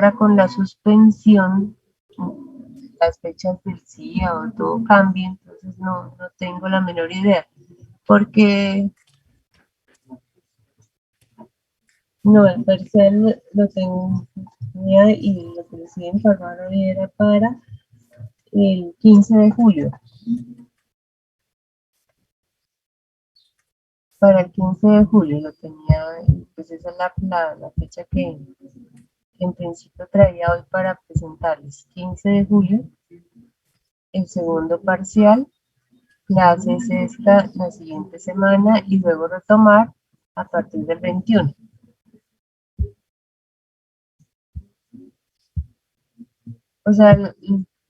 Ahora con la suspensión, las fechas del CIA o todo cambia, entonces no tengo la menor idea. Porque no, el parcial lo tenía y lo que les iba a informar hoy era para el 15 de julio. Para el 15 de julio lo tenía, pues esa es la fecha que en principio traía hoy para presentarles. 15 de julio, el segundo parcial, clases esta la siguiente semana y luego retomar a partir del 21. O sea,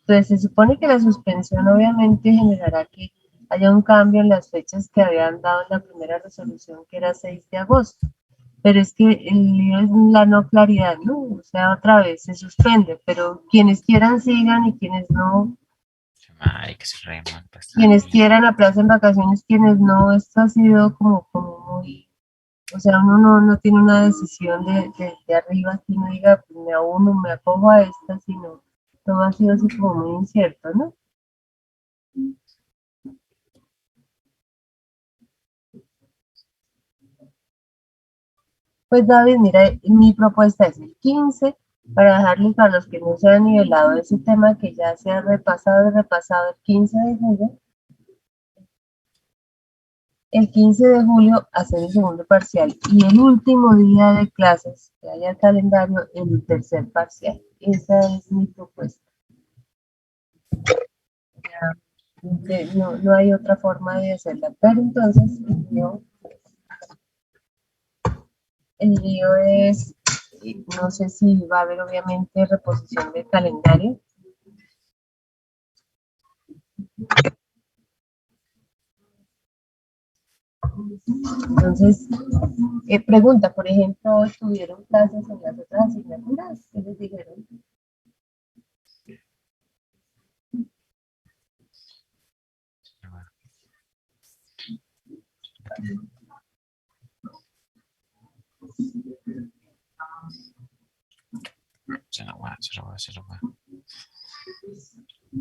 pues se supone que la suspensión obviamente generará que haya un cambio en las fechas que habían dado en la primera resolución, que era 6 de agosto. Pero es que el lío es la no claridad, ¿no? O sea, otra vez se suspende, pero quienes quieran sigan y quienes no, Ay, que se reman quienes bastante. quieran aplacen vacaciones, quienes no, esto ha sido como muy, o sea, uno no tiene una decisión de arriba que uno diga, pues me uno, me acojo a esta, sino todo ha sido así como muy incierto, ¿no? Pues David, mira, mi propuesta es el 15 para dejarles para los que no se han nivelado ese tema que ya se ha repasado y repasado el 15 de julio. El 15 de julio hacer el segundo parcial y el último día de clases que haya calendario el tercer parcial. Esa es mi propuesta. No hay otra forma de hacerla. Pero entonces el lío es, no sé si va a haber obviamente reposición del calendario. Entonces, pregunta, por ejemplo, ¿hoy tuvieron clases en las otras asignaturas? ¿Qué les dijeron?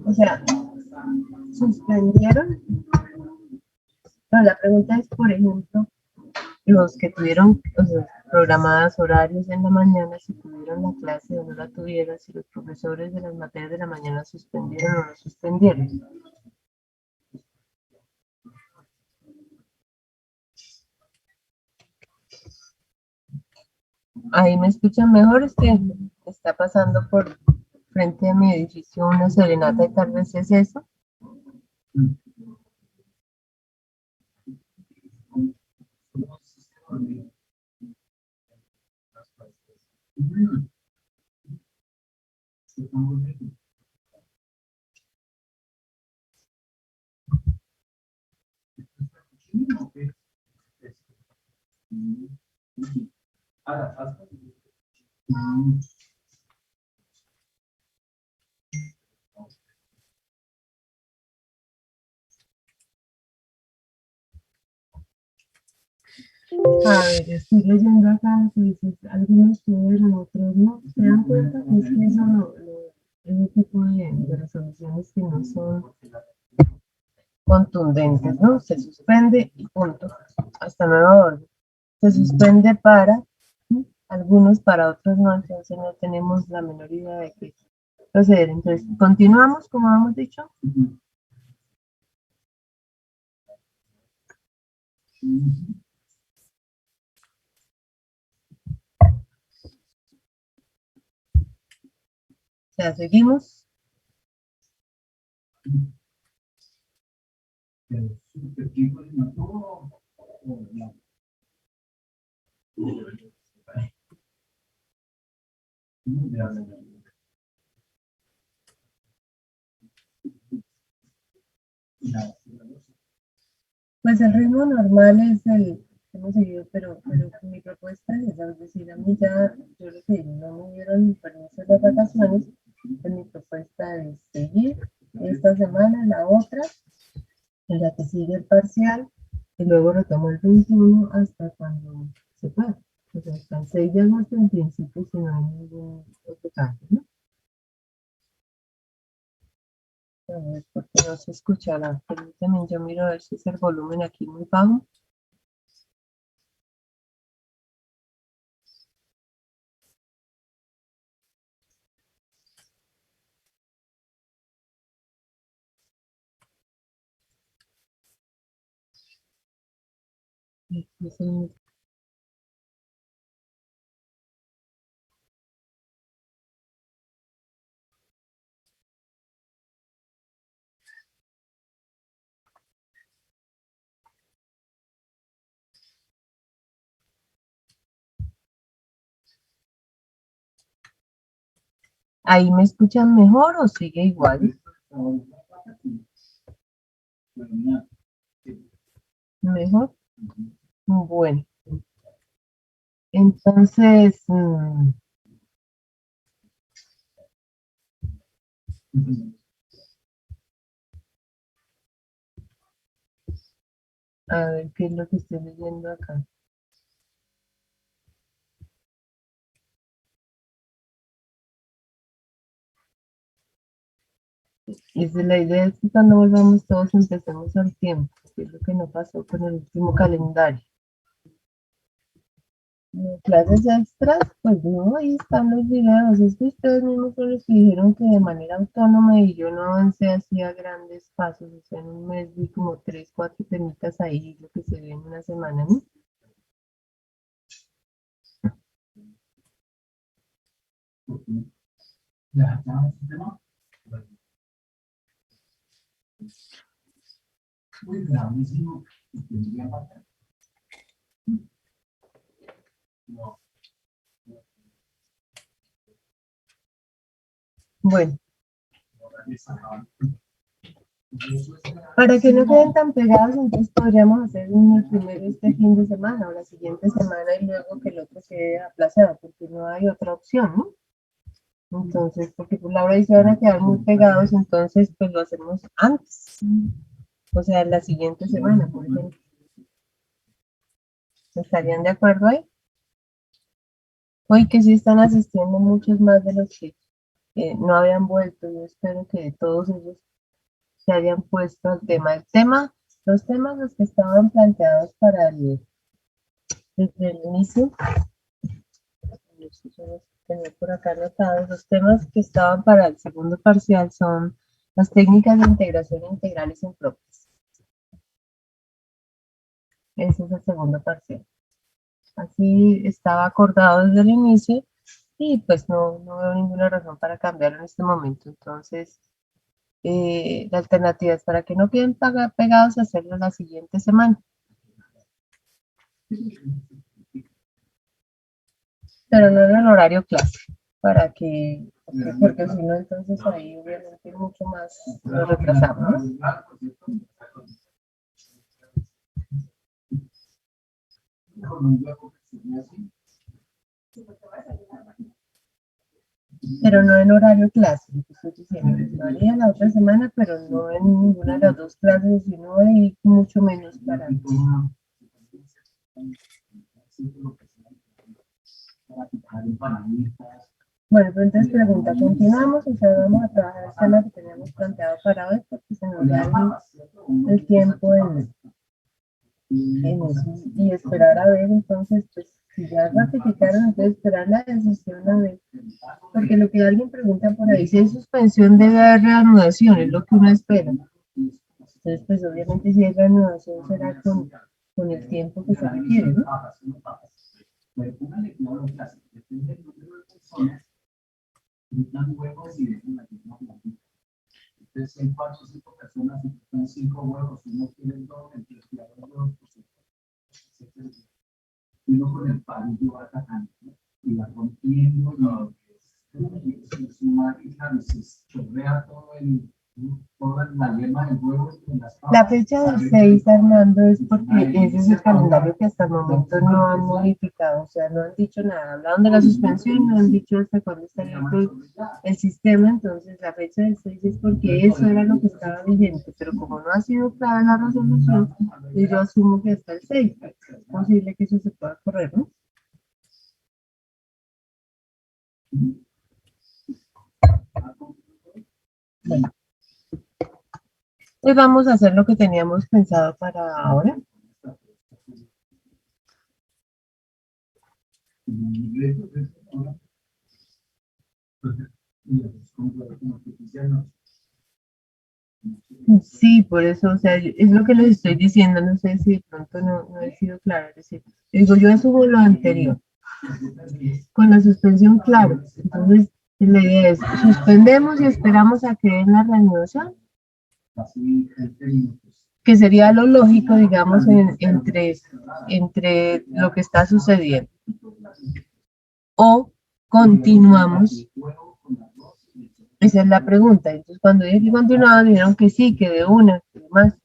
O sea, suspendieron. No, la pregunta es, por ejemplo, los que tuvieron, o sea, programadas horarios en la mañana, si tuvieron la clase o no la tuvieron, si los profesores de las materias de la mañana suspendieron o no suspendieron. Ahí me escuchan mejor, es que está pasando por frente a mi edificio una serenata y tal vez es eso. A ver, estoy leyendo acá, que dice, algunos tuvieron, otros no. ¿Se dan cuenta? Es que eso ese tipo de resoluciones que no son contundentes, ¿no? Se suspende y punto. Hasta nueva orden. Se suspende para algunos, para otros no, entonces no tenemos la menor idea de qué proceder. Entonces, continuamos, como hemos dicho. O sea, seguimos. Pues el ritmo normal es el que hemos seguido, pero mi propuesta es esa, es decir, a mí ya, yo lo que digo, no me dieron permiso de vacaciones, pues mi propuesta es seguir esta semana, la otra, en la que sigue el parcial, y luego retomo el 21 hasta cuando se pueda. O sea, hasta el 6 de agosto en principio, si no hay ningún otro cambio, ¿no? A ver, porque no se escucha la. Permítame, yo miro a ver si es el volumen aquí muy bajo. Aquí es el- ¿Ahí me escuchan mejor o sigue igual? Mejor. Bueno, entonces, a ver qué es lo que estoy leyendo acá. La idea es que cuando volvamos todos empecemos al tiempo, que es lo que no pasó con el último calendario. Clases extras, pues no, ahí están los videos. Es que ustedes mismos son los que dijeron que de manera autónoma y yo no avancé así a grandes pasos. O sea, en un mes vi como 3, 4 temitas ahí, lo que se ve en una semana, ¿no? Bueno, para que no queden tan pegados, entonces podríamos hacer uno primero este fin de semana o la siguiente semana y luego que el otro quede aplazado, porque no hay otra opción, ¿no? Entonces, porque pues Laura dice van a quedar muy pegados, entonces pues lo hacemos antes, o sea, la siguiente semana, por ejemplo. ¿Estarían de acuerdo ahí? Hoy que sí están asistiendo muchos más de los que no habían vuelto. Yo espero que todos ellos se hayan puesto al tema. Los temas los que estaban planteados para desde el inicio, tener por acá anotados, los temas que estaban para el segundo parcial son las técnicas de integración integrales impropias. Ese es el segundo parcial. Así estaba acordado desde el inicio y pues no veo ninguna razón para cambiarlo en este momento. Entonces, la alternativa es para que no queden pegados a hacerlo la siguiente semana, pero no en el horario clase, para que, porque si no, entonces ahí obviamente mucho más lo retrasamos, ¿no? Pero no en horario clase, lo que estoy diciendo, lo haría la otra semana, pero no en ninguna de las dos clases, sino y mucho menos para. Bueno, pues entonces pregunta, continuamos, o sea, vamos a trabajar el tema que teníamos planteado para hoy, porque se nos da el tiempo en eso, y esperar a ver, entonces, pues, si ya ratificaron, entonces esperar la decisión a ver, porque lo que alguien pregunta por ahí, si hay suspensión debe haber reanudación, es lo que uno espera. Entonces, pues, obviamente, si hay reanudación será con el tiempo que se requiere, ¿no? La fecha del 6, Armando, es porque ese es el calendario que hasta el momento no han modificado, o sea, no han dicho nada. Hablaron de la suspensión, no han dicho hasta cuándo está abierto el sistema, entonces la fecha del 6 es porque eso era lo que estaba vigente, pero como no ha sido clara la resolución, pues yo asumo que hasta el 6. Es posible que eso se pueda correr, ¿no? Bueno, pues vamos a hacer lo que teníamos pensado para ahora. Sí, por eso, o sea, es lo que les estoy diciendo, no sé si de pronto no he sido claro, es decir, digo, yo asumo lo anterior, con la suspensión, claro, entonces la idea es, suspendemos y esperamos a que den la reanudación, que sería lo lógico, digamos, entre lo que está sucediendo, o continuamos, esa es la pregunta, entonces cuando dije que continuaban, dijeron que sí, que de una, que más.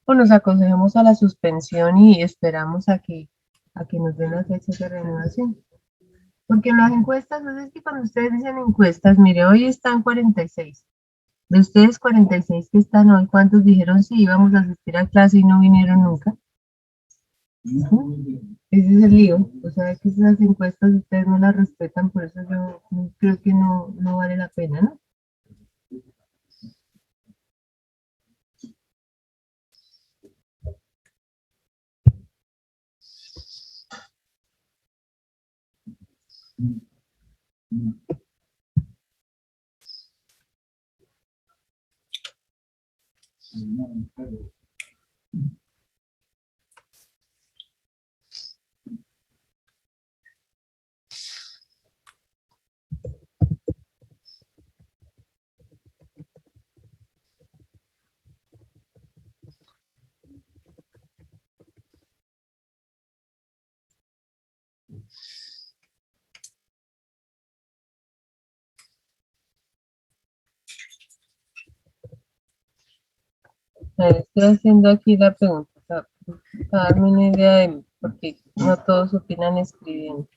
O nos aconsejamos a la suspensión y esperamos a que nos den las fechas de reanudación. Porque en las encuestas, no es que cuando ustedes dicen encuestas, mire, hoy están 46. De ustedes 46 que están hoy, ¿cuántos dijeron sí íbamos a asistir a clase y no vinieron nunca? ¿Sí? Ese es el lío. O sea, que esas encuestas ustedes no las respetan, por eso yo creo que no vale la pena, ¿no? Estoy haciendo aquí la pregunta para darme una idea de por qué no todos opinan escribiendo.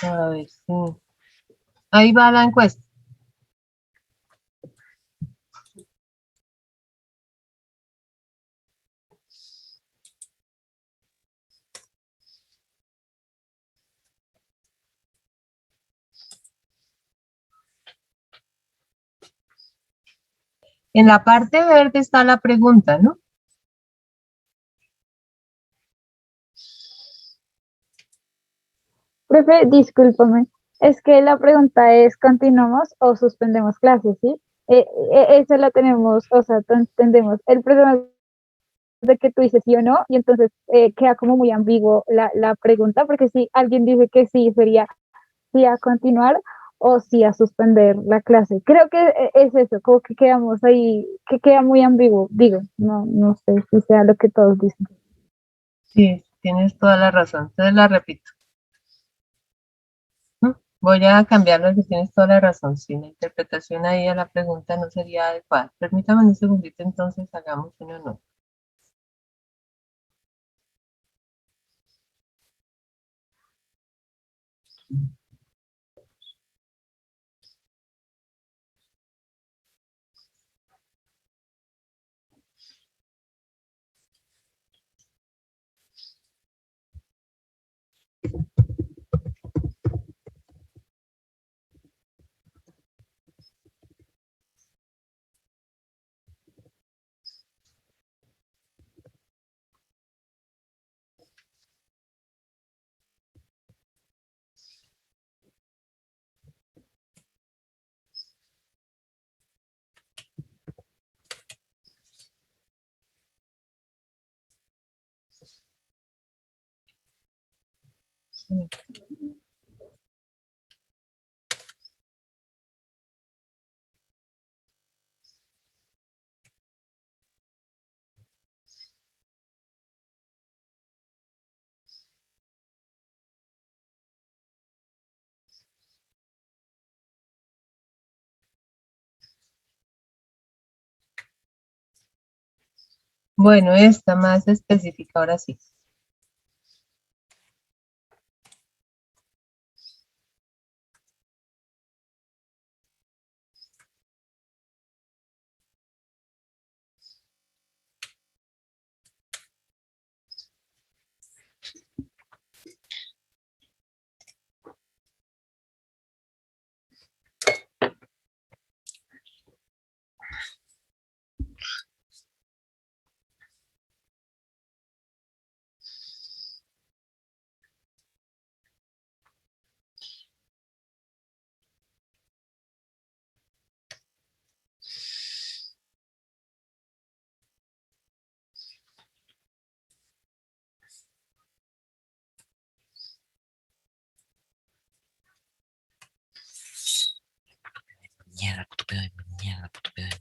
A ver, sí. Ahí va la encuesta. En la parte verde está la pregunta, ¿no? Profe, discúlpame, es que la pregunta es, ¿continuamos o suspendemos clases, sí? Eso la tenemos, o sea, entendemos. El problema es de que tú dices sí o no, y entonces queda como muy ambiguo la pregunta, porque si alguien dice que sí, sería sí a continuar o sí a suspender la clase. Creo que es eso, como que quedamos ahí, que queda muy ambiguo, digo, no sé si sea lo que todos dicen. Sí, tienes toda la razón. Entonces la repito. Voy a cambiarlo, que tienes toda la razón. Si la interpretación ahí a la pregunta no sería adecuada. Permítame un segundito, entonces hagamos una nota. Bueno, esta más específica ahora sí. Mierda, puto pedo de mierda, puto pedo de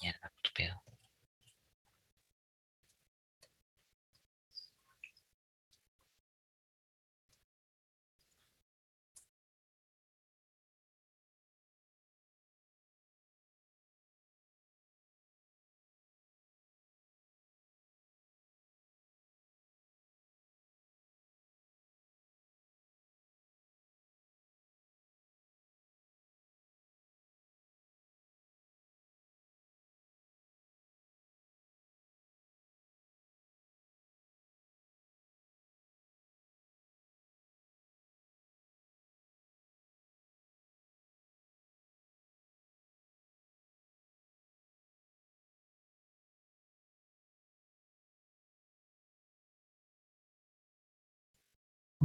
mierda, puto pedo.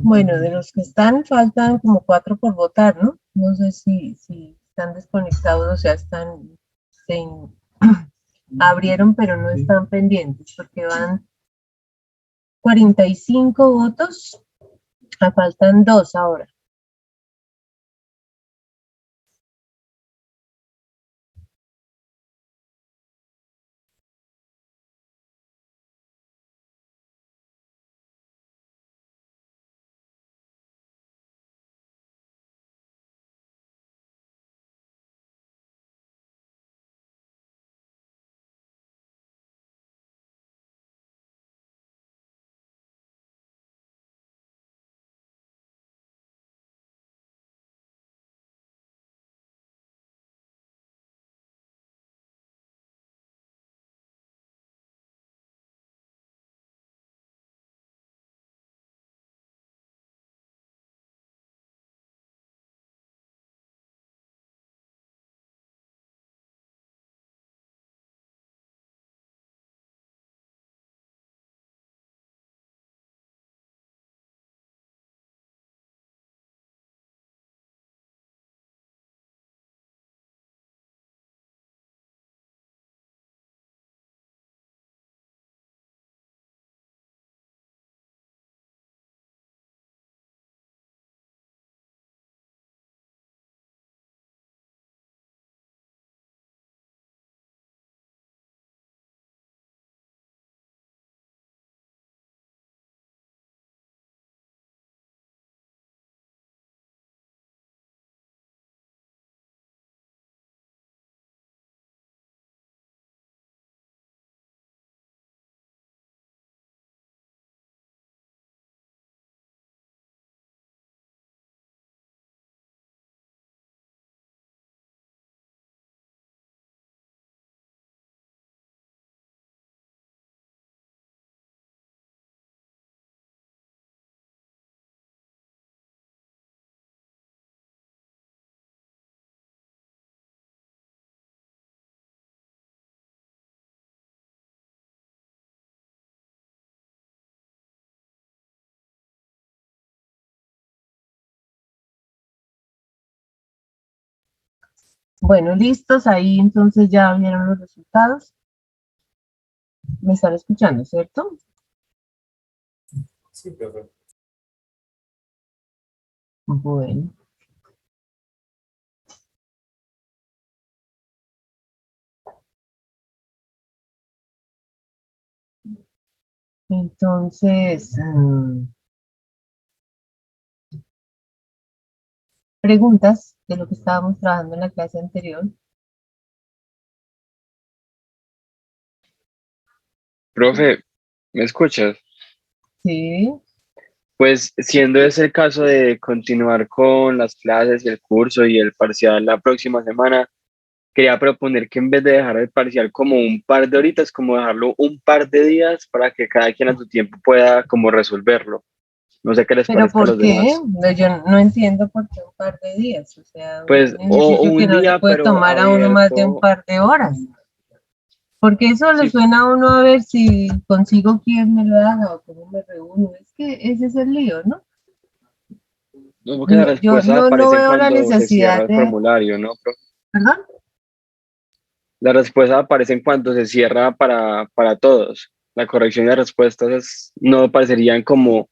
Bueno, de los que están, faltan como 4 por votar, ¿no? No sé si están desconectados, o sea, se abrieron, pero no están pendientes, porque van 45 votos, faltan 2 ahora. Bueno, listos, ahí entonces ya vieron los resultados. ¿Me están escuchando, cierto? Sí, profe. Bueno. Entonces, preguntas de lo que estábamos trabajando en la clase anterior. Profe, ¿me escuchas? Sí, Pues siendo ese el caso de continuar con las clases y el curso y el parcial la próxima semana, quería proponer que en vez de dejar el parcial como un par de horitas, como dejarlo un par de días para que cada quien a su tiempo pueda como resolverlo. No sé qué les pero parezca a ¿por los qué? demás. No, yo no entiendo por qué un par de días, o sea, un Pues o ejercicio que un no le día, puede pero tomar a uno más de un abierto. par de horas, porque eso le Sí, suena a uno a ver si consigo quién me lo haga o cómo me reúno, es que ese es el lío, ¿no? no, porque las No, yo respuestas no aparecen veo la cuando se cierra necesidad el de, formulario, ¿no? ¿perdón? Las respuestas aparecen cuando se cierra para todos. La corrección de respuestas no aparecerían como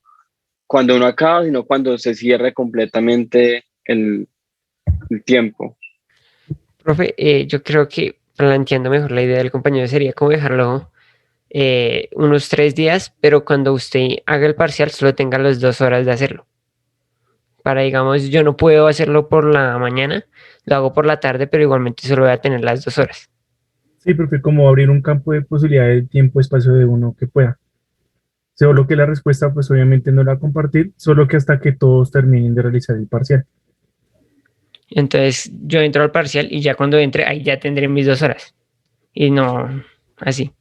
cuando uno acaba, sino cuando se cierre completamente el tiempo. Profe, yo creo que planteando mejor la idea del compañero sería como dejarlo unos 3 días, pero cuando usted haga el parcial solo tenga las 2 horas de hacerlo. Para, digamos, yo no puedo hacerlo por la mañana, lo hago por la tarde, pero igualmente solo voy a tener las 2 horas. Sí, profe, como abrir un campo de posibilidades de tiempo, espacio de uno que pueda. Solo que la respuesta, pues obviamente no la va a compartir, solo que hasta que todos terminen de realizar el parcial. Entonces yo entro al parcial y ya cuando entre, ahí ya tendré mis 2 horas. Y no así.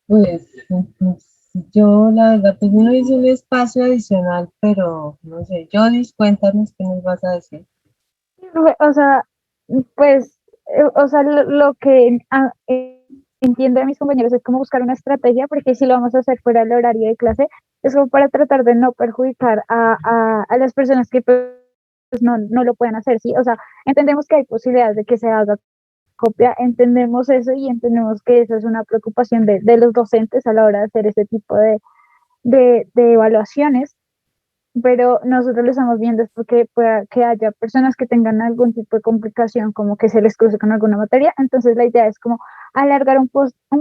Pues, yo la verdad, pues uno hice un espacio adicional, pero no sé, Jodis, cuéntanos qué nos vas a decir. O sea, pues, o sea, lo que entiendo de mis compañeros es como buscar una estrategia, porque si lo vamos a hacer fuera del horario de clase, es como para tratar de no perjudicar a las personas que pues no lo pueden hacer, ¿sí? O sea, entendemos que hay posibilidades de que se haga copia, entendemos eso y entendemos que eso es una preocupación de los docentes a la hora de hacer ese tipo de evaluaciones, pero nosotros lo estamos viendo es porque pueda que haya personas que tengan algún tipo de complicación, como que se les cruce con alguna materia, entonces la idea es como alargar un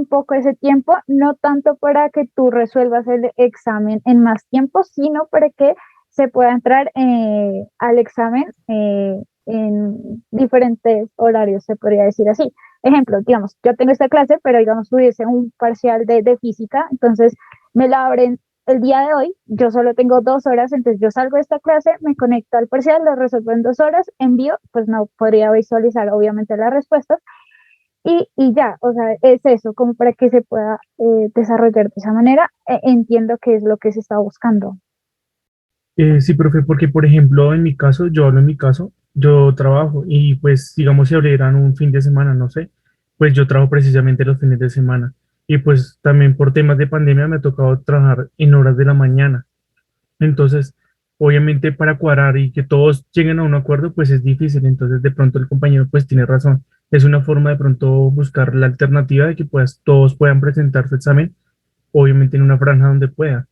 poco ese tiempo, no tanto para que tú resuelvas el examen en más tiempo, sino para que se pueda entrar al examen en diferentes horarios, se podría decir así. Ejemplo, digamos, yo tengo esta clase, pero digamos, hubiese un parcial de física, entonces me la abren el día de hoy, yo solo tengo 2 horas, entonces yo salgo de esta clase, me conecto al parcial, lo resuelvo en 2 horas, envío, pues no podría visualizar obviamente las respuestas y ya, o sea, es eso, como para que se pueda desarrollar de esa manera. Entiendo que es lo que se está buscando. Sí, profe, porque por ejemplo, en mi caso, yo hablo en mi caso, yo trabajo y pues digamos si abrieran un fin de semana, no sé, pues yo trabajo precisamente los fines de semana y pues también por temas de pandemia me ha tocado trabajar en horas de la mañana. Entonces, obviamente para cuadrar y que todos lleguen a un acuerdo, pues es difícil. Entonces, de pronto el compañero pues tiene razón. Es una forma de pronto buscar la alternativa de que pues todos puedan presentar su examen, obviamente en una franja donde pueda.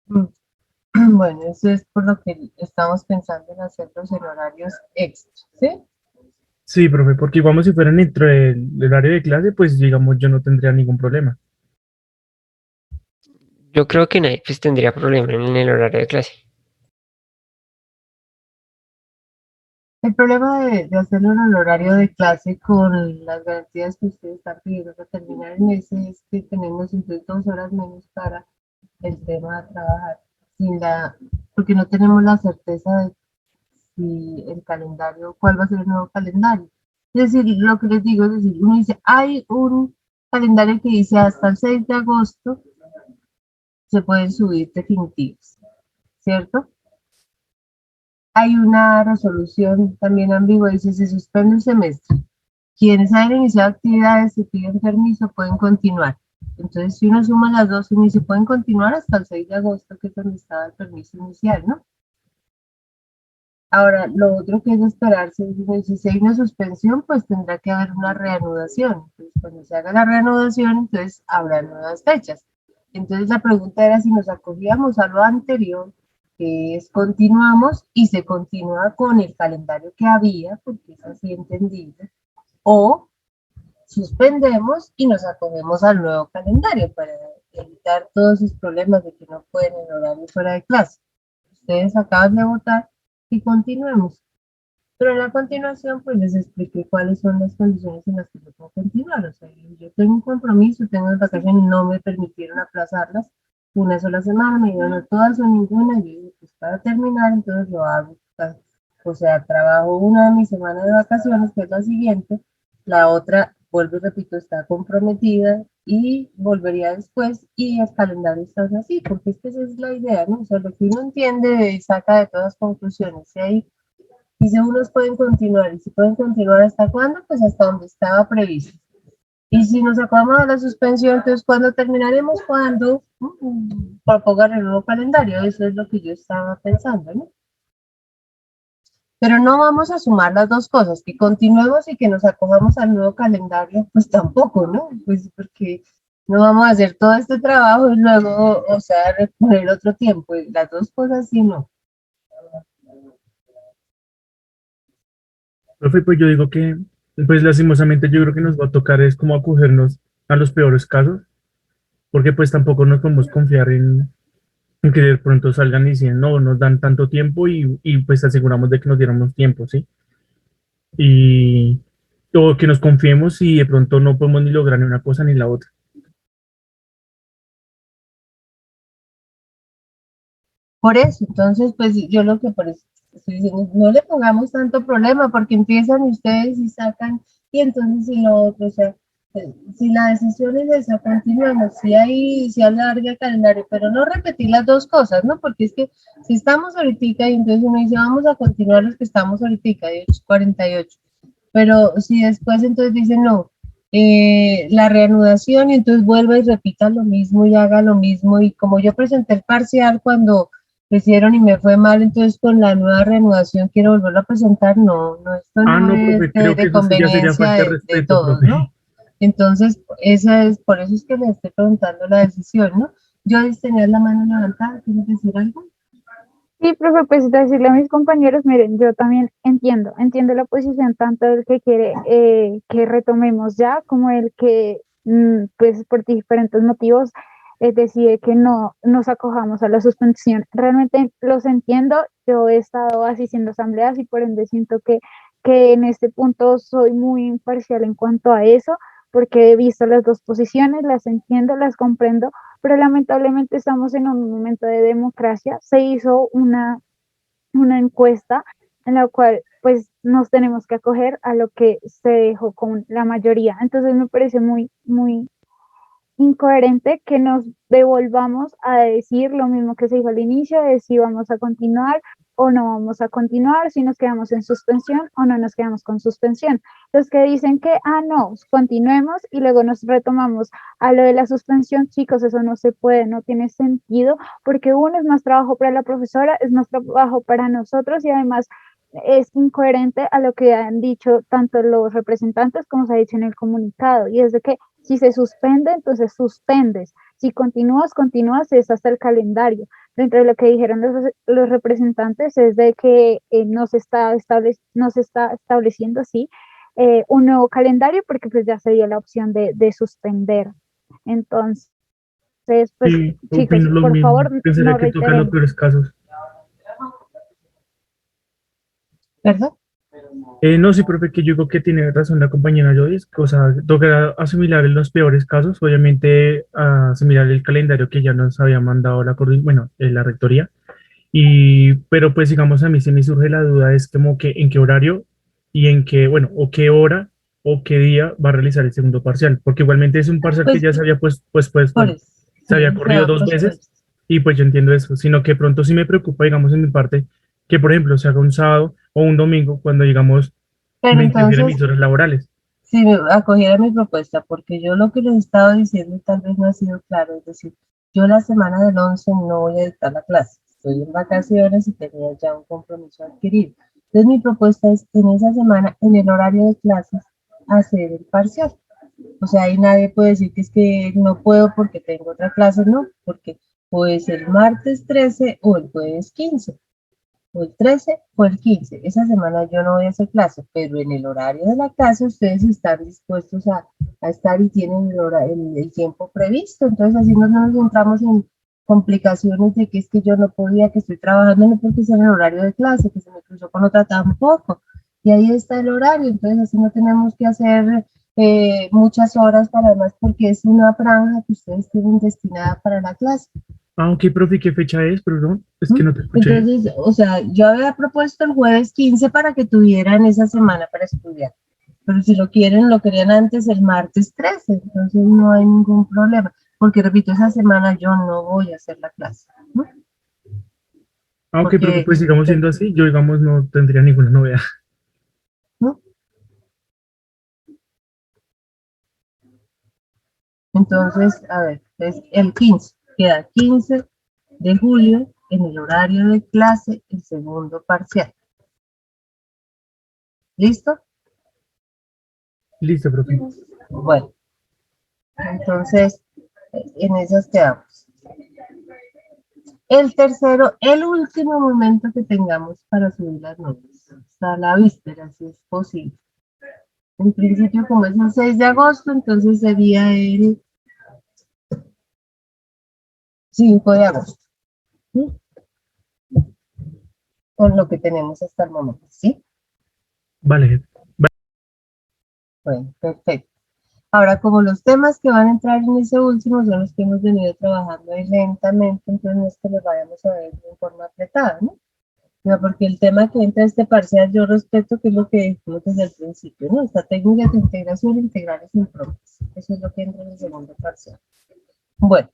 Mm, Bueno, eso es por lo que estamos pensando en hacerlos en horarios extras, ¿sí? Sí, profe, porque vamos si fueran dentro del área de clase, pues digamos yo no tendría ningún problema. Yo creo que nadie pues tendría problema en el horario de clase. El problema de hacerlo en el horario de clase con las garantías que ustedes están pidiendo para terminar en ese es que tenemos entonces 2 horas menos para el tema de trabajar, sin la, porque no tenemos la certeza de si el calendario, cuál va a ser el nuevo calendario. Es decir, lo que les digo, es decir, uno dice, hay un calendario que dice hasta el 6 de agosto se pueden subir definitivos, ¿cierto? Hay una resolución también ambigua, dice, se suspende el semestre. Quienes hayan iniciado actividades y piden permiso pueden continuar. Entonces, si uno suma las dos, uno dice, pueden continuar hasta el 6 de agosto, que es donde estaba el permiso inicial, ¿no? Ahora, lo otro que es esperarse, si hay una suspensión, pues tendrá que haber una reanudación. Entonces, cuando se haga la reanudación, entonces habrá nuevas fechas. Entonces, la pregunta era si nos acogíamos a lo anterior, que es continuamos y se continúa con el calendario que había, porque es así entendido, o suspendemos y nos acogemos al nuevo calendario para evitar todos esos problemas de que no pueden en horario fuera de clase. Ustedes acaban de votar que continuemos. Pero en la continuación, pues les expliqué cuáles son las condiciones en las que yo puedo continuar. O sea, yo tengo un compromiso, tengo las vacaciones, no me permitieron aplazarlas una sola semana, me dijeron no todas o ninguna, y yo dije, pues para terminar, entonces lo hago. O sea, trabajo una de mis semanas de vacaciones, que es la siguiente, la otra, vuelvo y repito, está comprometida y volvería después y el calendario está así, porque es que esa es la idea, ¿no? O sea, lo que uno entiende y saca de todas conclusiones, y ahí dice, unos pueden continuar, y si pueden continuar, ¿hasta cuándo? Pues hasta donde estaba previsto. Y si nos acabamos de la suspensión, entonces, ¿cuándo terminaremos? Cuando propongan el nuevo calendario, eso es lo que yo estaba pensando, ¿no? Pero no vamos a sumar las dos cosas, que continuemos y que nos acojamos al nuevo calendario, pues tampoco, ¿no? Pues porque no vamos a hacer todo este trabajo y luego, o sea, reponer otro tiempo, y las dos cosas sí no. Profe, pues yo digo que, pues lastimosamente yo creo que nos va a tocar es como acogernos a los peores casos, porque pues tampoco nos podemos confiar en que de pronto salgan diciendo, no, nos dan tanto tiempo y pues aseguramos de que nos diéramos tiempo, ¿sí? Y o que nos confiemos y de pronto no podemos ni lograr ni una cosa ni la otra. Por eso, entonces, pues yo lo que por eso estoy diciendo, no le pongamos tanto problema, porque empiezan ustedes y sacan, y entonces si lo otro, o sea, si la decisión es esa, continuamos, si hay, si alarga el calendario, pero no repetir las dos cosas, ¿no? Porque es que si estamos ahorita y entonces uno dice, vamos a continuar los que estamos ahorita, de 8:48, pero si después entonces dicen, no, la reanudación y entonces vuelva y repita lo mismo y haga lo mismo, y como yo presenté el parcial cuando lo hicieron y me fue mal, entonces con la nueva reanudación quiero volverlo a presentar, no, no, esto Ah, no no, es profe, creo que de eso sí ya sería conveniencia falta de de respeto, todos, profe. ¿no? Entonces, esa es, por eso es que le estoy preguntando la decisión, ¿no? Yo tenía la mano levantada, ¿quieres decir algo? Sí, profe, pues decirle a mis compañeros, miren, yo también entiendo la posición tanto del que quiere que retomemos ya, como el que, pues por diferentes motivos, decide que no nos acojamos a la suspensión. Realmente los entiendo, yo he estado asistiendo a asambleas y por ende siento que en este punto soy muy imparcial en cuanto a eso, porque he visto las dos posiciones, las entiendo, las comprendo, pero lamentablemente estamos en un momento de democracia. Se hizo una encuesta en la cual pues nos tenemos que acoger a lo que se dejó con la mayoría. Entonces me parece muy incoherente que nos devolvamos a decir lo mismo que se dijo al inicio, de si vamos a continuar o no vamos a continuar, si nos quedamos en suspensión o no nos quedamos con suspensión. Los que dicen que, no, continuemos y luego nos retomamos a lo de la suspensión, chicos, eso no se puede, no tiene sentido, porque uno es más trabajo para la profesora, es más trabajo para nosotros y además es incoherente a lo que han dicho tanto los representantes como se ha dicho en el comunicado, y es de que si se suspende, entonces suspendes. Si continúas, es hasta el calendario. Dentro de lo que dijeron los representantes es de que no se está estableciendo así un nuevo calendario porque pues ya se dio la opción de suspender. Entonces, pues Sí, chicos, opino lo por mismo. favor, Pensaría no que toca los reiteremos. peores casos. ¿Verdad? No, sí, profe, que yo creo que tiene razón la compañera Joyce, o sea, toca asimilar en los peores casos, obviamente asimilar el calendario que ya nos había mandado bueno, la rectoría, pero pues digamos a mí se me surge la duda es como que en qué horario y en qué, bueno, o qué hora o qué día va a realizar el segundo parcial, porque igualmente es un parcial que Pues ya se había por bueno, eso, se había sí, se corrido ha dos veces pospuesto. y pues yo entiendo eso, sino que pronto sí me preocupa, digamos, en mi parte, que por ejemplo se haga un sábado o un domingo cuando, digamos, Pero me interfieren entonces, mis horas laborales. si me acogiera mi propuesta, porque yo lo que les estaba diciendo tal vez no ha sido claro, es decir, yo la semana del 11 no voy a dictar la clase, estoy en vacaciones y tenía ya un compromiso adquirido. Entonces mi propuesta es en esa semana, en el horario de clases, hacer el parcial. O sea, ahí nadie puede decir que es que no puedo porque tengo otra clase, no, porque puede ser el martes 13 o el jueves 15 o el 13 o el 15. Esa semana yo no voy a hacer clase, pero en el horario de la clase ustedes están dispuestos a estar y tienen el tiempo previsto. Entonces así no nos entramos complicaciones de que es que yo no podía, que estoy trabajando, no porque es en el horario de clase, que se me cruzó con otra tampoco. Y ahí está el horario, entonces así no tenemos que hacer muchas horas para además porque es una franja que ustedes tienen destinada para la clase. Ah, ok, profe, ¿qué fecha es? Perdón, es que no te escuché. Entonces, o sea, yo había propuesto el jueves 15 para que tuvieran esa semana para estudiar. Pero si lo quieren, lo querían antes el martes 13, entonces no hay ningún problema. Porque repito, esa semana yo no voy a hacer la clase, ¿no? Ah, ok, profe, Porque, pues sigamos siendo así. Yo, digamos, no tendría ninguna novedad. ¿no? Entonces, a ver, es el 15, queda 15 de julio en el horario de clase, el segundo parcial. ¿Listo? Listo, profe. Bueno, entonces, en esas quedamos. El tercero, el último momento que tengamos para subir las notas, hasta la víspera, si es posible. En principio, como es el 6 de agosto, entonces sería el 5 de agosto, ¿sí? Con lo que tenemos hasta el momento, ¿sí? Vale, jefe. Bueno, perfecto. Ahora, como los temas que van a entrar en ese último son los que hemos venido trabajando ahí lentamente, entonces no es que los vayamos a ver de forma apretada, ¿no? No, porque el tema que entra este parcial yo respeto, que es lo que dijimos desde el principio, ¿no? Esta técnica de integración integrales impropes. Eso es lo que entra en el segundo parcial. Bueno,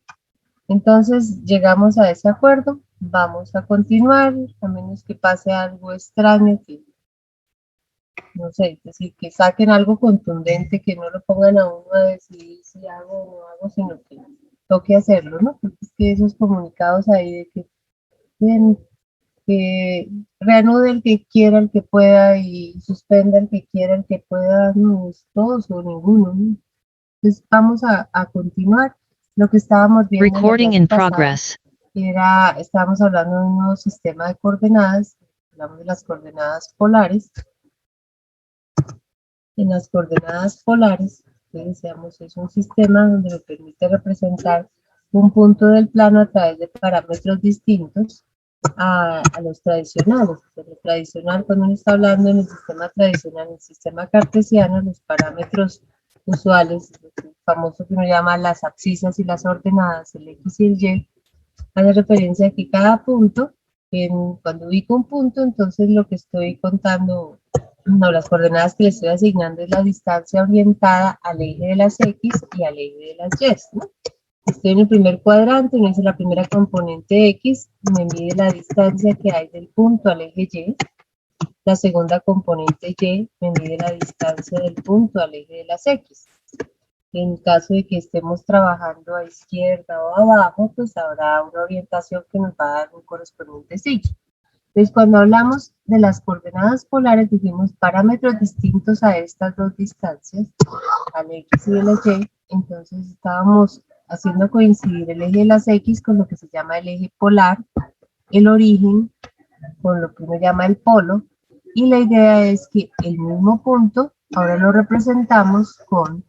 entonces llegamos a ese acuerdo, vamos a continuar, a menos que pase algo extraño, que no sé, es decir, que saquen algo contundente, que no lo pongan a uno a decidir si hago o no hago, sino que toque hacerlo, ¿no? Porque es que esos comunicados ahí de que bien, que reanude el que quiera, el que pueda, y suspenda el que quiera, el que pueda, no es todos o ninguno, ¿no? Entonces vamos a continuar. Lo que estábamos viendo en la Recording clase in pasada progress. era, estábamos hablando de un nuevo sistema de coordenadas, hablamos de las coordenadas polares. En las coordenadas polares, que decíamos, es un sistema donde me permite representar un punto del plano a través de parámetros distintos a los tradicionales. Lo tradicional, cuando uno está hablando en el sistema tradicional, en el sistema cartesiano, los parámetros usuales, el famoso que uno llama las abscisas y las ordenadas, el X y el Y, hace referencia a que cada punto, cuando ubico un punto, entonces lo que estoy contando, no, las coordenadas que le estoy asignando es la distancia orientada al eje de las X y al eje de las Y, ¿no? Estoy en el primer cuadrante, me dice la primera componente X, me mide la distancia que hay del punto al eje Y. La segunda componente Y me mide la distancia del punto al eje de las X. En caso de que estemos trabajando a izquierda o abajo, pues habrá una orientación que nos va a dar un correspondiente sitio. Entonces, cuando hablamos de las coordenadas polares, dijimos parámetros distintos a estas dos distancias, al X y al Y, entonces estábamos haciendo coincidir el eje de las X con lo que se llama el eje polar, el origen con lo que uno llama el polo, y la idea es que el mismo punto ahora lo representamos con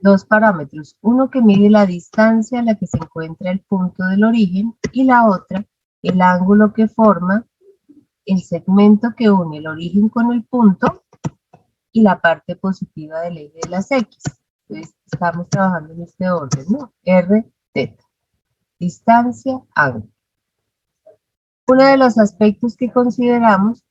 dos parámetros, uno que mide la distancia a la que se encuentra el punto del origen y la otra, el ángulo que forma el segmento que une el origen con el punto y la parte positiva del eje de las X. Entonces, estamos trabajando en este orden, ¿no? R, θ. Distancia, ángulo. Uno de los aspectos que consideramos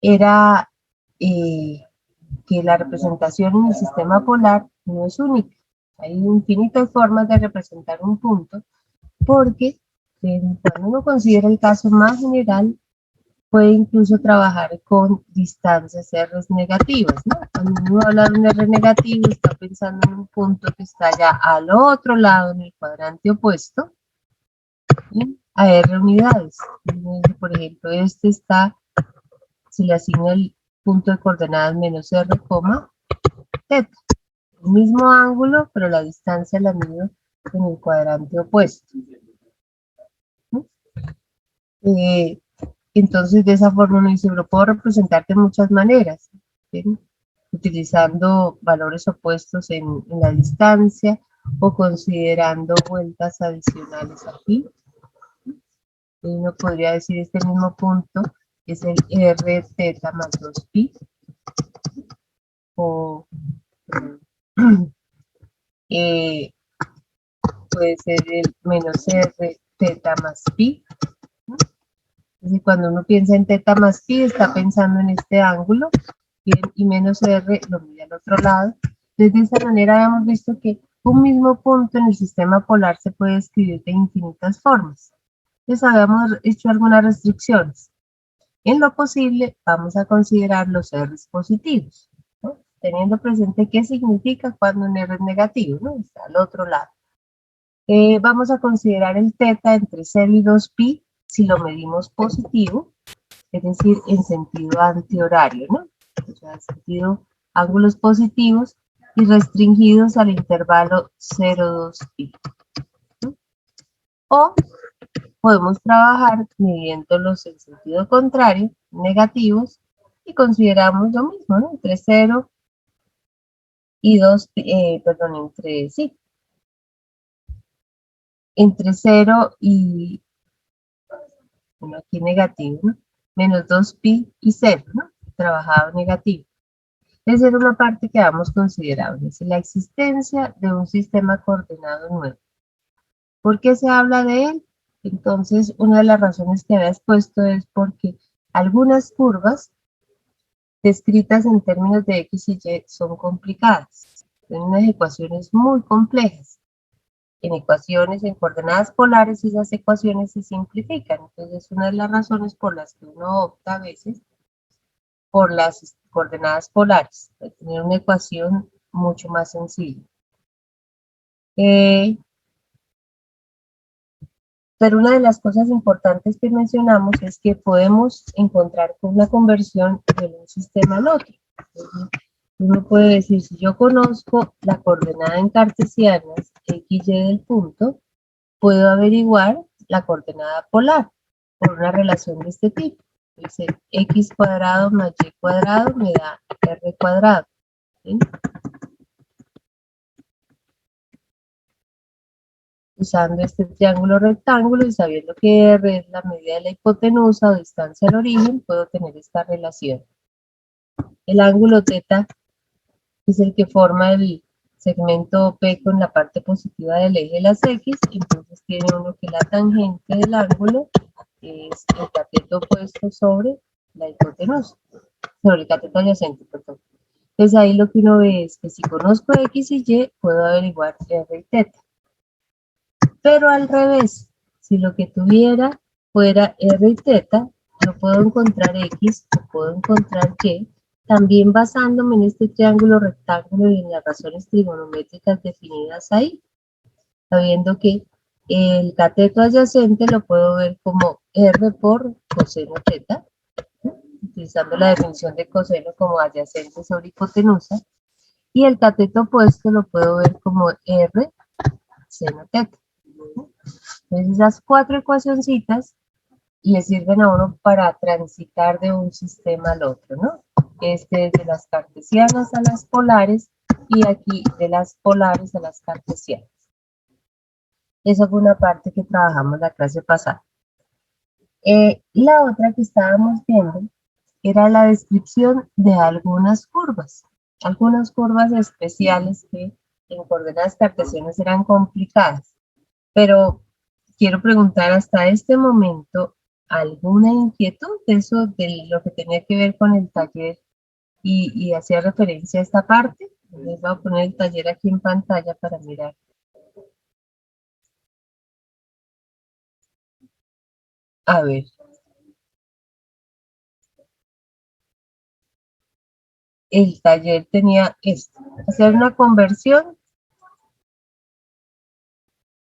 era que la representación en el sistema polar no es única. Hay infinitas formas de representar un punto porque cuando uno considera el caso más general, puede incluso trabajar con distancias R negativas, ¿no? Cuando uno habla de un R negativo, está pensando en un punto que está ya al otro lado, en el cuadrante opuesto, ¿sí? A R unidades. Por ejemplo, este está, se le asigna el punto de coordenadas menos R, θ. El mismo ángulo, pero la distancia la mido en el cuadrante opuesto. Entonces, de esa forma uno dice, lo puedo representar de muchas maneras, ¿sí? Utilizando valores opuestos en la distancia, o considerando vueltas adicionales aquí. Uno podría decir este mismo punto es el r teta más 2pi, o puede ser el menos r teta más pi. Es decir, cuando uno piensa en teta más pi, está pensando en este ángulo, y menos r lo mide al otro lado. Entonces, de esta manera hemos visto que un mismo punto en el sistema polar se puede escribir de infinitas formas. Entonces, habíamos hecho algunas restricciones. En lo posible, vamos a considerar los r's positivos, ¿no? Teniendo presente qué significa cuando un r es negativo, ¿no? Está al otro lado. Vamos a considerar el teta entre 0 y 2pi si lo medimos positivo, es decir, en sentido antihorario, ¿no? O sea, en sentido ángulos positivos y restringidos al intervalo 0,2pi, ¿no? O podemos trabajar midiéndolos en sentido contrario, negativos, y consideramos lo mismo, ¿no? Entre 0 y 2, entre 0 y, bueno, aquí negativo, ¿no? Menos 2pi y 0, ¿no? Trabajado negativo. Esa era una parte que habíamos considerado, es la existencia de un sistema coordenado nuevo. ¿Por qué se habla de él? Entonces, una de las razones que había expuesto es porque algunas curvas descritas en términos de x y y son complicadas. Tienen unas ecuaciones muy complejas. En ecuaciones, en coordenadas polares, esas ecuaciones se simplifican. Entonces, es una de las razones por las que uno opta a veces por las coordenadas polares, de tener una ecuación mucho más sencilla. Pero una de las cosas importantes que mencionamos es que podemos encontrar con una conversión de un sistema al otro. Uno puede decir, si yo conozco la coordenada en cartesianas, x, y del punto, puedo averiguar la coordenada polar por una relación de este tipo. Dice, x cuadrado más y cuadrado me da r cuadrado, ¿sí? Usando este triángulo rectángulo y sabiendo que r es la medida de la hipotenusa o distancia al origen, puedo tener esta relación. El ángulo θ es el que forma el segmento P con la parte positiva del eje de las X, entonces tiene uno que la tangente del ángulo es el cateto opuesto sobre la hipotenusa, sobre el cateto adyacente, perdón. Entonces ahí lo que uno ve es que si conozco X y Y, puedo averiguar R y θ. Pero al revés, si lo que tuviera fuera R y θ, yo puedo encontrar X o puedo encontrar Y, también basándome en este triángulo rectángulo y en las razones trigonométricas definidas ahí, sabiendo que el cateto adyacente lo puedo ver como R por coseno θ, utilizando la definición de coseno como adyacente sobre hipotenusa, y el cateto opuesto lo puedo ver como R seno θ. Entonces esas cuatro ecuacioncitas le sirven a uno para transitar de un sistema al otro, ¿no? Este de las cartesianas a las polares y aquí de las polares a las cartesianas. Esa fue una parte que trabajamos la clase pasada. La otra que estábamos viendo era la descripción de algunas curvas especiales que en coordenadas cartesianas eran complicadas, pero quiero preguntar hasta este momento, ¿alguna inquietud de eso, de lo que tenía que ver con el taller y hacía referencia a esta parte? Les voy a poner el taller aquí en pantalla para mirar. A ver. El taller tenía esto, hacer una conversión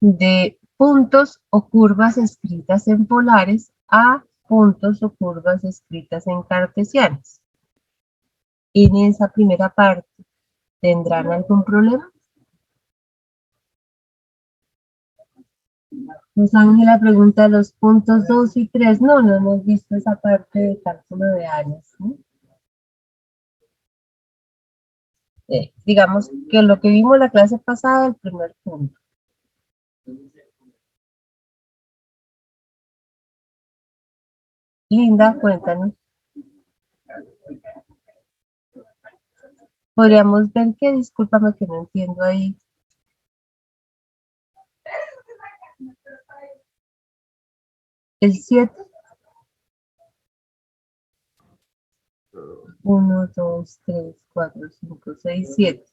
de puntos o curvas escritas en polares a puntos o curvas escritas en cartesianas. En esa primera parte, ¿tendrán algún problema? Pues Ángela pregunta los puntos 2 y 3. No hemos visto esa parte de cálculo de áreas, ¿no? digamos que lo que vimos la clase pasada, el primer punto. Linda, cuéntanos. Podríamos ver que, discúlpame que no entiendo ahí. El 7. 1, 2, 3, 4, 5, 6, 7.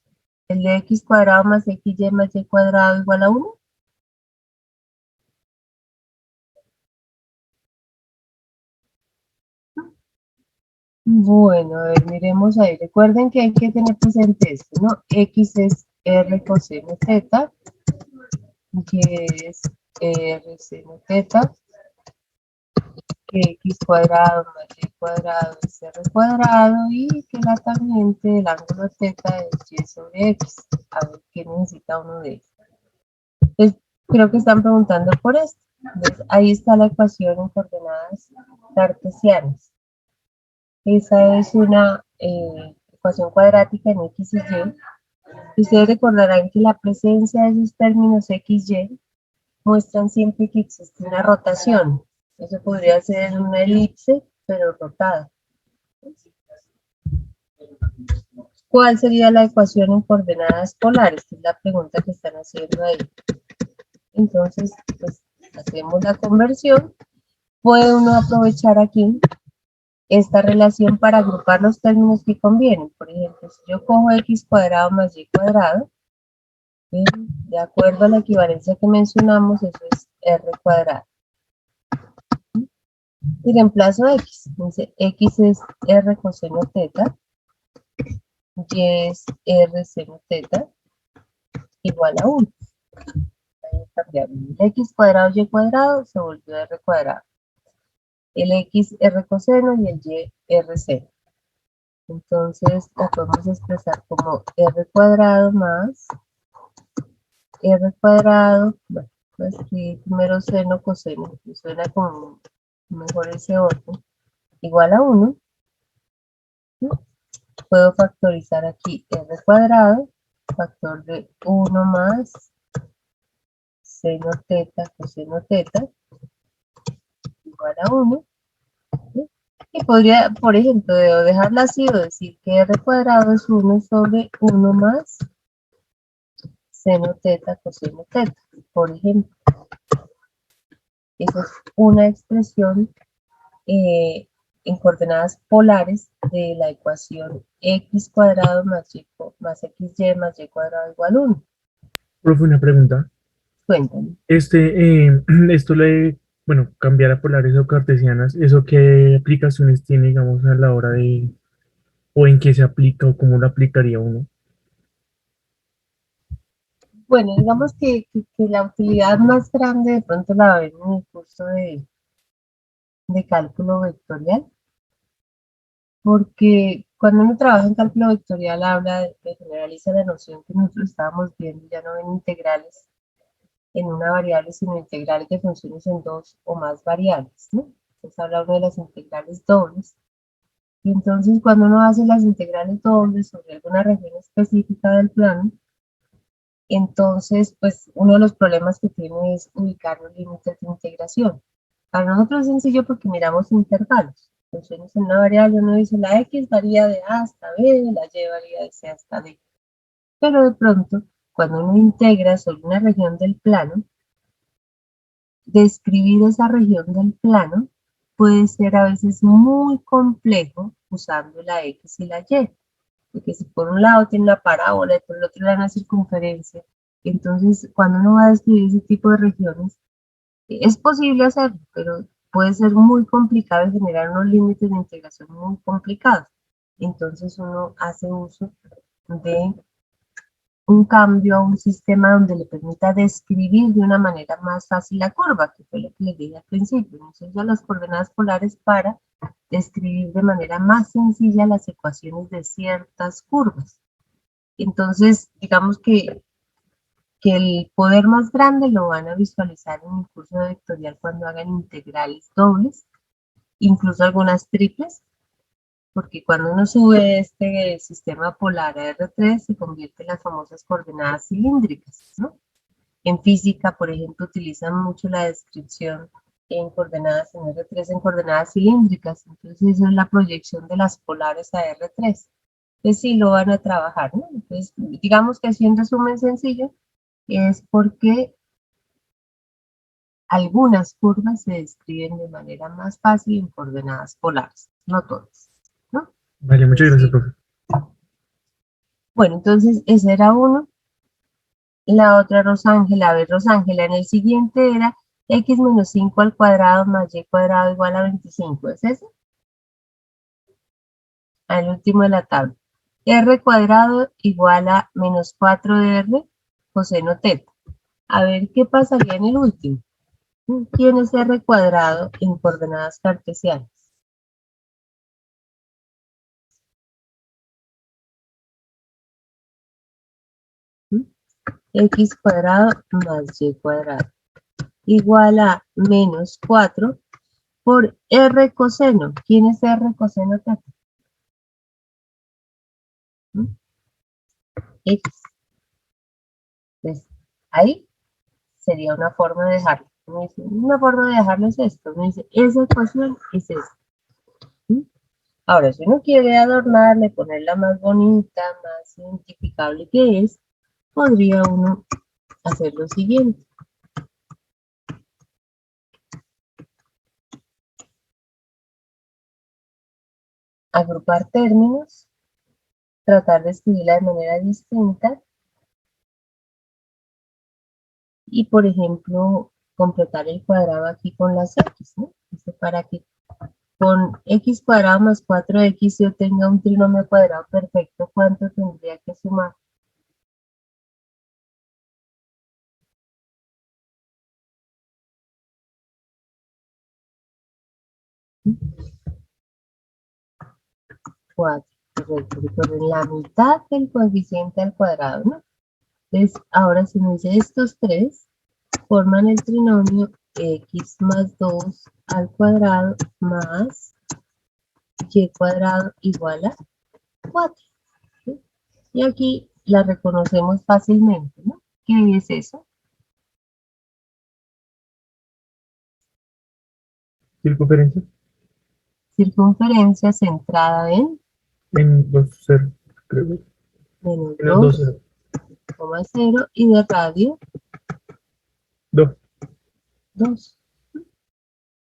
El de x cuadrado más xy más y cuadrado igual a 1. Bueno, a ver, miremos ahí. Recuerden que hay que tener presente esto, ¿no? X es R coseno teta, Y es R seno teta, que X cuadrado más Y cuadrado es R cuadrado y que la tangente del ángulo teta es Y sobre X. A ver, ¿qué necesita uno de ellos? Entonces, creo que están preguntando por esto. Entonces, ahí está la ecuación en coordenadas cartesianas. Esa es una ecuación cuadrática en X y Y. Ustedes recordarán que la presencia de esos términos X y muestran siempre que existe una rotación. Eso podría ser una elipse, pero rotada. ¿Cuál sería la ecuación en coordenadas polares? Que es la pregunta que están haciendo ahí. Entonces, pues, hacemos la conversión. Puede uno aprovechar aquí esta relación para agrupar los términos que convienen. Por ejemplo, si yo cojo x cuadrado más y cuadrado, ¿sí? De acuerdo a la equivalencia que mencionamos, eso es r cuadrado. Y reemplazo x. Dice, x es r coseno teta, y es r seno teta, igual a 1. Ahí cambiamos. El x cuadrado y cuadrado se volvió r cuadrado. El x r coseno y el y r seno. Entonces la podemos expresar como r cuadrado más r cuadrado, bueno, voy a escribir primero seno coseno, que suena como mejor ese orden, igual a 1. Puedo factorizar aquí r cuadrado, factor de 1 más seno teta coseno teta, igual a 1. ¿Sí? Y podría, por ejemplo, dejarla así o decir que r cuadrado es 1 sobre 1 más seno teta coseno teta, por ejemplo. Esa es una expresión en coordenadas polares de la ecuación x cuadrado más xy más y cuadrado igual a 1. Profe, una pregunta. Cuéntame. Esto bueno, cambiar a polares o cartesianas, ¿eso qué aplicaciones tiene, digamos, a la hora de, o en qué se aplica o cómo lo aplicaría uno? Bueno, digamos que la utilidad más grande de pronto la va a ver en el curso de cálculo vectorial, porque cuando uno trabaja en cálculo vectorial habla generaliza la noción que nosotros estábamos viendo, ya no en integrales en una variable, sino integrales de funciones en dos o más variables, ¿no? Entonces habla uno de las integrales dobles. Y entonces cuando uno hace las integrales dobles sobre alguna región específica del plano, entonces pues uno de los problemas que tiene es ubicar los límites de integración. Para nosotros es sencillo porque miramos intervalos. Funciones en una variable, uno dice la x varía de A hasta B, la y varía de C hasta D. Pero de pronto, cuando uno integra sobre una región del plano, describir esa región del plano puede ser a veces muy complejo usando la X y la Y. Porque si por un lado tiene una parábola y por el otro lado una circunferencia, entonces cuando uno va a describir ese tipo de regiones, es posible hacerlo, pero puede ser muy complicado y generar unos límites de integración muy complicados. Entonces uno hace uso de un cambio a un sistema donde le permita describir de una manera más fácil la curva, que fue lo que les dije al principio. Nos usa las coordenadas polares para describir de manera más sencilla las ecuaciones de ciertas curvas. Entonces, digamos que el poder más grande lo van a visualizar en el curso de vectorial cuando hagan integrales dobles, incluso algunas triples, porque cuando uno sube este sistema polar a R3 se convierte en las famosas coordenadas cilíndricas, ¿no? En física, por ejemplo, utilizan mucho la descripción en coordenadas en R3 en coordenadas cilíndricas, entonces esa es la proyección de las polares a R3. Entonces sí lo van a trabajar, ¿no? Entonces, digamos que así en resumen sencillo, es porque algunas curvas se describen de manera más fácil en coordenadas polares, no todas, ¿no? Vale, muchas gracias, Sí. profe. Bueno, entonces ese era uno. La otra Rosángela, a ver, Rosángela, en el siguiente era x menos 5 al cuadrado más y cuadrado igual a 25, ¿es ese? Al último de la tabla. R cuadrado igual a menos 4 de R coseno teta. A ver, ¿qué pasaría en el último? ¿Quién es R cuadrado en coordenadas cartesianas? X cuadrado más y cuadrado igual a menos 4 por R coseno. ¿Quién es R coseno teta? X. Entonces, ahí sería una forma de dejarlo. Una forma de dejarlo es esto. Me dice, esa ecuación es esta. Ahora, si uno quiere adornarle, ponerla más bonita, más identificable que es, podría uno hacer lo siguiente. Agrupar términos, tratar de escribirla de manera distinta y, por ejemplo, completar el cuadrado aquí con las x, ¿no? Dice, para que con x cuadrado más 4x yo tenga un trinomio cuadrado perfecto, ¿cuánto tendría que sumar? Cuatro, correcto. Recuerden la mitad del coeficiente al cuadrado, ¿no? Entonces, ahora si me dice estos tres, forman el trinomio x más 2 al cuadrado más y cuadrado igual a 4. ¿Sí? Y aquí la reconocemos fácilmente, ¿no? ¿Qué es eso? Circunferencia Circunferencia centrada en en 2, 0, creo. menos Menos 2, 0. 2,0 y de radio 2. 2.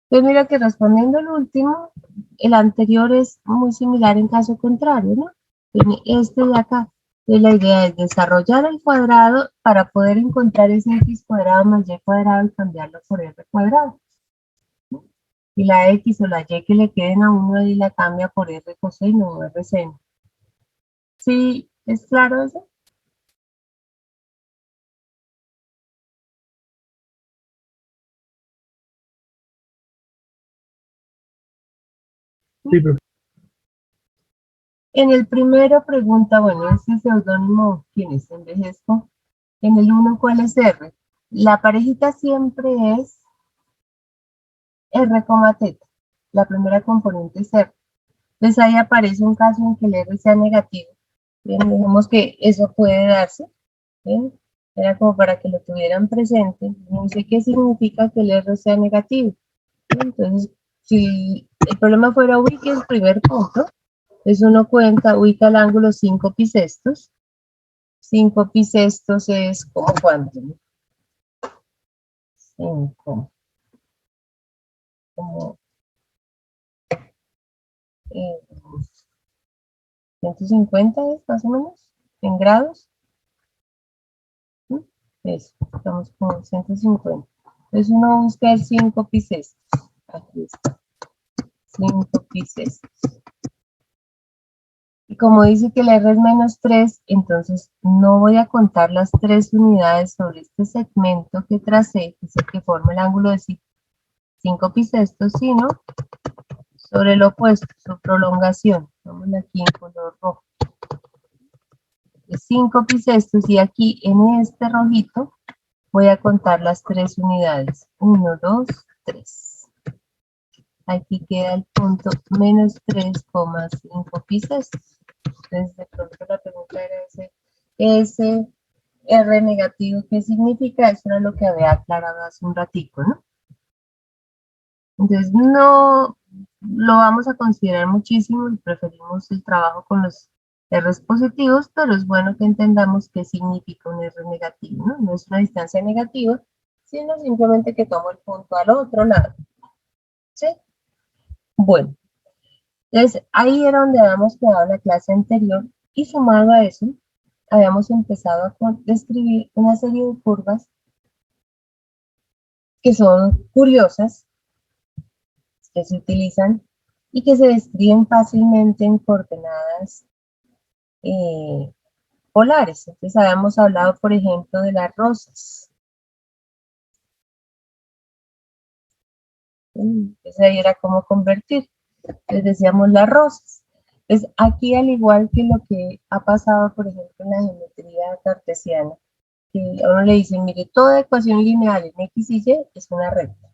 Pues mira que respondiendo el último, el anterior es muy similar en caso contrario, ¿no? Tiene este de acá. Entonces la idea es desarrollar el cuadrado para poder encontrar ese x cuadrado más y cuadrado y cambiarlo por r cuadrado. ¿No? Y la x o la y que le queden a uno ahí la cambia por r coseno o r seno. ¿Sí? ¿Es claro eso? Sí, profe. En el primero pregunta, bueno, ese seudónimo, ¿quién es? Envejezco. En el uno, ¿cuál es R? La parejita siempre es R, teta. La primera componente es R. Entonces ahí aparece un caso en que el R sea negativo. Bien, digamos que eso puede darse. Bien, era como para que lo tuvieran presente. No sé qué significa que el R sea negativo. Bien, entonces, si el problema fuera ubique el primer punto, entonces uno cuenta, ubica el ángulo 5 bisestos. 5 bisestos es como cuánto, ¿no? 5, como 150 es más o menos, en grados. ¿Sí? Eso, estamos con 150. Entonces uno busca el 5 bisestos. Aquí está, 5 bisestos. Y como dice que el R es menos 3, entonces no voy a contar las 3 unidades sobre este segmento que tracé, que es el que forma el ángulo de 5 bisestos, sino sobre lo opuesto, su prolongación. Vamos aquí en color rojo. De 5 bisestos y aquí en este rojito voy a contar las 3 unidades. 1, 2, 3. aquí queda el punto menos 3,5 pi sextos. Entonces, de pronto la pregunta era ese R negativo, ¿qué significa? Eso era lo que había aclarado hace un ratico, ¿no? Entonces, no lo vamos a considerar muchísimo y preferimos el trabajo con los R's positivos, pero es bueno que entendamos qué significa un R negativo, ¿no? No es una distancia negativa, sino simplemente que tomo el punto al otro lado, ¿sí? Bueno, entonces ahí era donde habíamos quedado en la clase anterior y sumado a eso, habíamos empezado a describir una serie de curvas que son curiosas, que se utilizan y que se describen fácilmente en coordenadas polares. Entonces habíamos hablado, por ejemplo, de las rosas. Entonces ahí era como convertir. Entonces decíamos las rosas. Entonces aquí, al igual que lo que ha pasado, por ejemplo, en la geometría cartesiana, que a uno le dicen, mire, toda ecuación lineal en X y Y es una recta.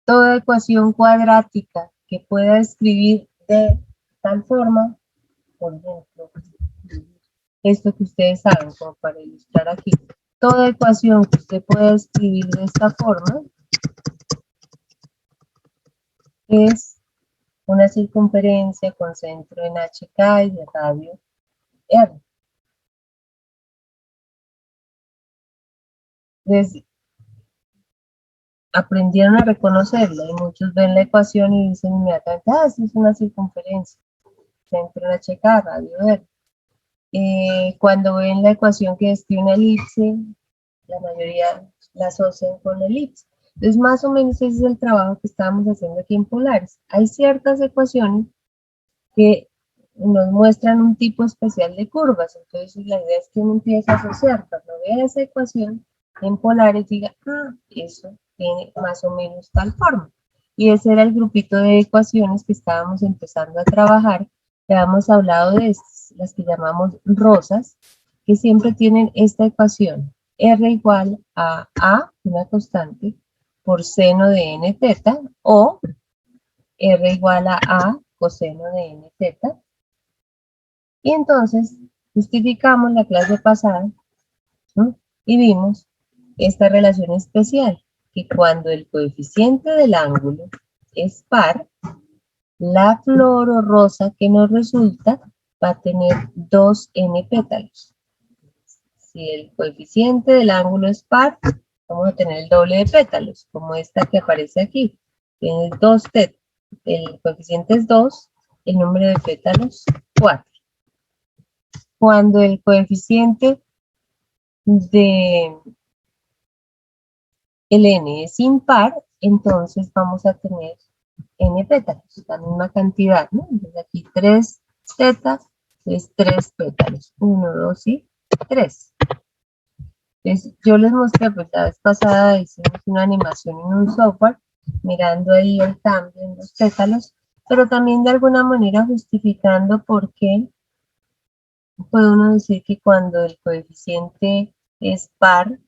Toda ecuación cuadrática que pueda escribir de tal forma, por ejemplo, esto que ustedes saben, como para ilustrar aquí, toda ecuación que usted pueda escribir de esta forma es una circunferencia con centro en HK y de radio R. Entonces, aprendieron a reconocerla y muchos ven la ecuación y dicen inmediatamente, ah, esta es una circunferencia, centro en HK, radio R. Cuando ven la ecuación que describe una elipse, la mayoría la asocian con la elipse. Entonces, más o menos ese es el trabajo que estábamos haciendo aquí en Polares. Hay ciertas ecuaciones que nos muestran un tipo especial de curvas. Entonces, la idea es que uno empiece a asociar. Cuando vea esa ecuación en Polares, diga, ah, eso tiene más o menos tal forma. Y ese era el grupito de ecuaciones que estábamos empezando a trabajar. Ya hemos hablado de estas, las que llamamos rosas, que siempre tienen esta ecuación. R igual a A, una constante, por seno de n teta, o R igual a A coseno de n teta. Y entonces justificamos la clase pasada, ¿no? Y vimos esta relación especial, que cuando el coeficiente del ángulo es par, la flor o rosa que nos resulta va a tener 2n pétalos. Si el coeficiente del ángulo es par, vamos a tener el doble de pétalos, como esta que aparece aquí. Tiene 2 tetas. El coeficiente es 2, el número de pétalos 4. Cuando el coeficiente de el n es impar, entonces vamos a tener n pétalos, la misma cantidad, ¿no? Entonces aquí 3 tetas es 3 pétalos, 1, 2 y 3. Entonces, yo les mostré, pues la vez pasada hicimos una animación en un software, mirando ahí el cambio en los pétalos, pero también de alguna manera justificando por qué puede uno decir que cuando el coeficiente es par,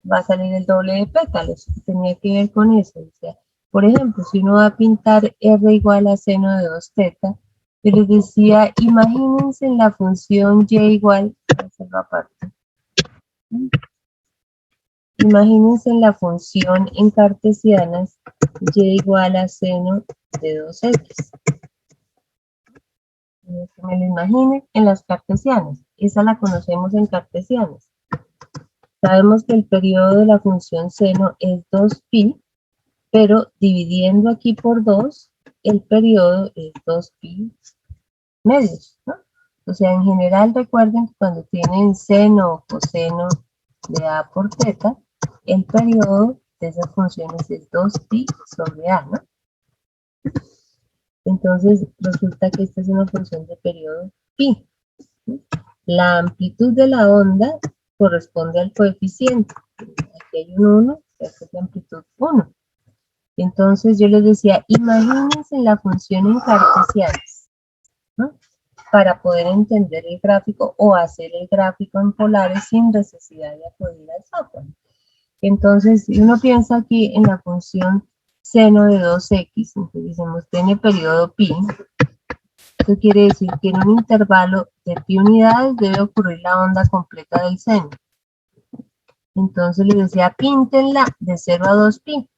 va a salir el doble de pétalos. Tenía que ver con eso. O sea, por ejemplo, si uno va a pintar R igual a seno de 2 teta, yo les decía, imagínense la función y igual, voy a hacerlo aparte. Imagínense la función en cartesianas y igual a seno de 2x. Que me lo imagine en las cartesianas. Esa la conocemos en cartesianas. Sabemos que el periodo de la función seno es 2pi, pero dividiendo aquí por 2, el periodo es 2pi medios, ¿no? O sea, en general recuerden que cuando tienen seno o coseno de a por teta, el periodo de esas funciones es 2pi sobre a, ¿no? Entonces resulta que esta es una función de periodo pi. La amplitud de la onda corresponde al coeficiente. Aquí hay un 1, esta es la amplitud 1. Entonces yo les decía, imagínense la función en cartesianas, ¿no? Para poder entender el gráfico o hacer el gráfico en polares sin necesidad de acudir al software. Entonces, si uno piensa aquí en la función seno de 2x, entonces decimos tiene periodo pi. Eso quiere decir que en un intervalo de pi unidades debe ocurrir la onda completa del seno. Entonces les decía, píntenla de 0 a 2pi.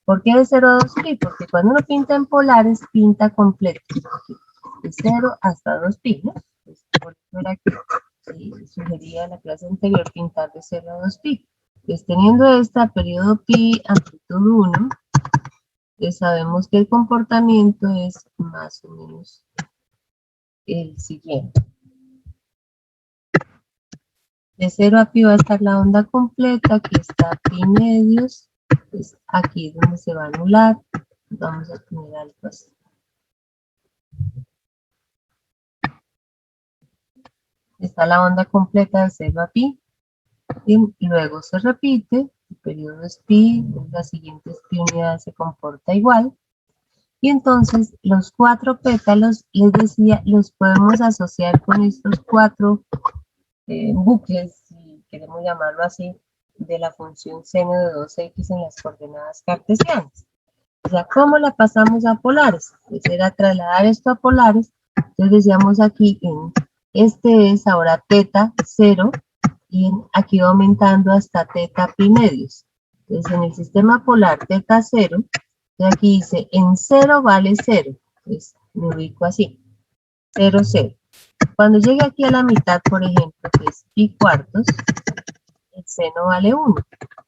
¿Por qué de 0 a 2pi? Porque cuando uno pinta en polares, pinta completo. De 0 hasta 2pi, ¿no? Entonces, por eso era que sugería en la clase anterior pintar de 0 a 2pi. Pues teniendo esta periodo pi, amplitud 1, pues sabemos que el comportamiento es más o menos el siguiente. De 0 a pi va a estar la onda completa, aquí está pi medios, pues aquí es donde se va a anular, vamos a poner algo así. Está la onda completa de 0 a pi, y luego se repite, el periodo es pi, las siguientes pi unidades se comporta igual, y entonces los 4 pétalos, les decía, los podemos asociar con estos 4 bucles, si queremos llamarlo así, de la función seno de 2x en las coordenadas cartesianas. O sea, ¿cómo la pasamos a polares? Pues era trasladar esto a polares. Entonces decíamos aquí, este es ahora teta 0, y aquí va aumentando hasta teta pi medios. Entonces en el sistema polar teta 0, aquí dice en 0 vale 0. Entonces me ubico así, 0, 0. Cuando llegue aquí a la mitad, por ejemplo, que es pi cuartos, el seno vale 1.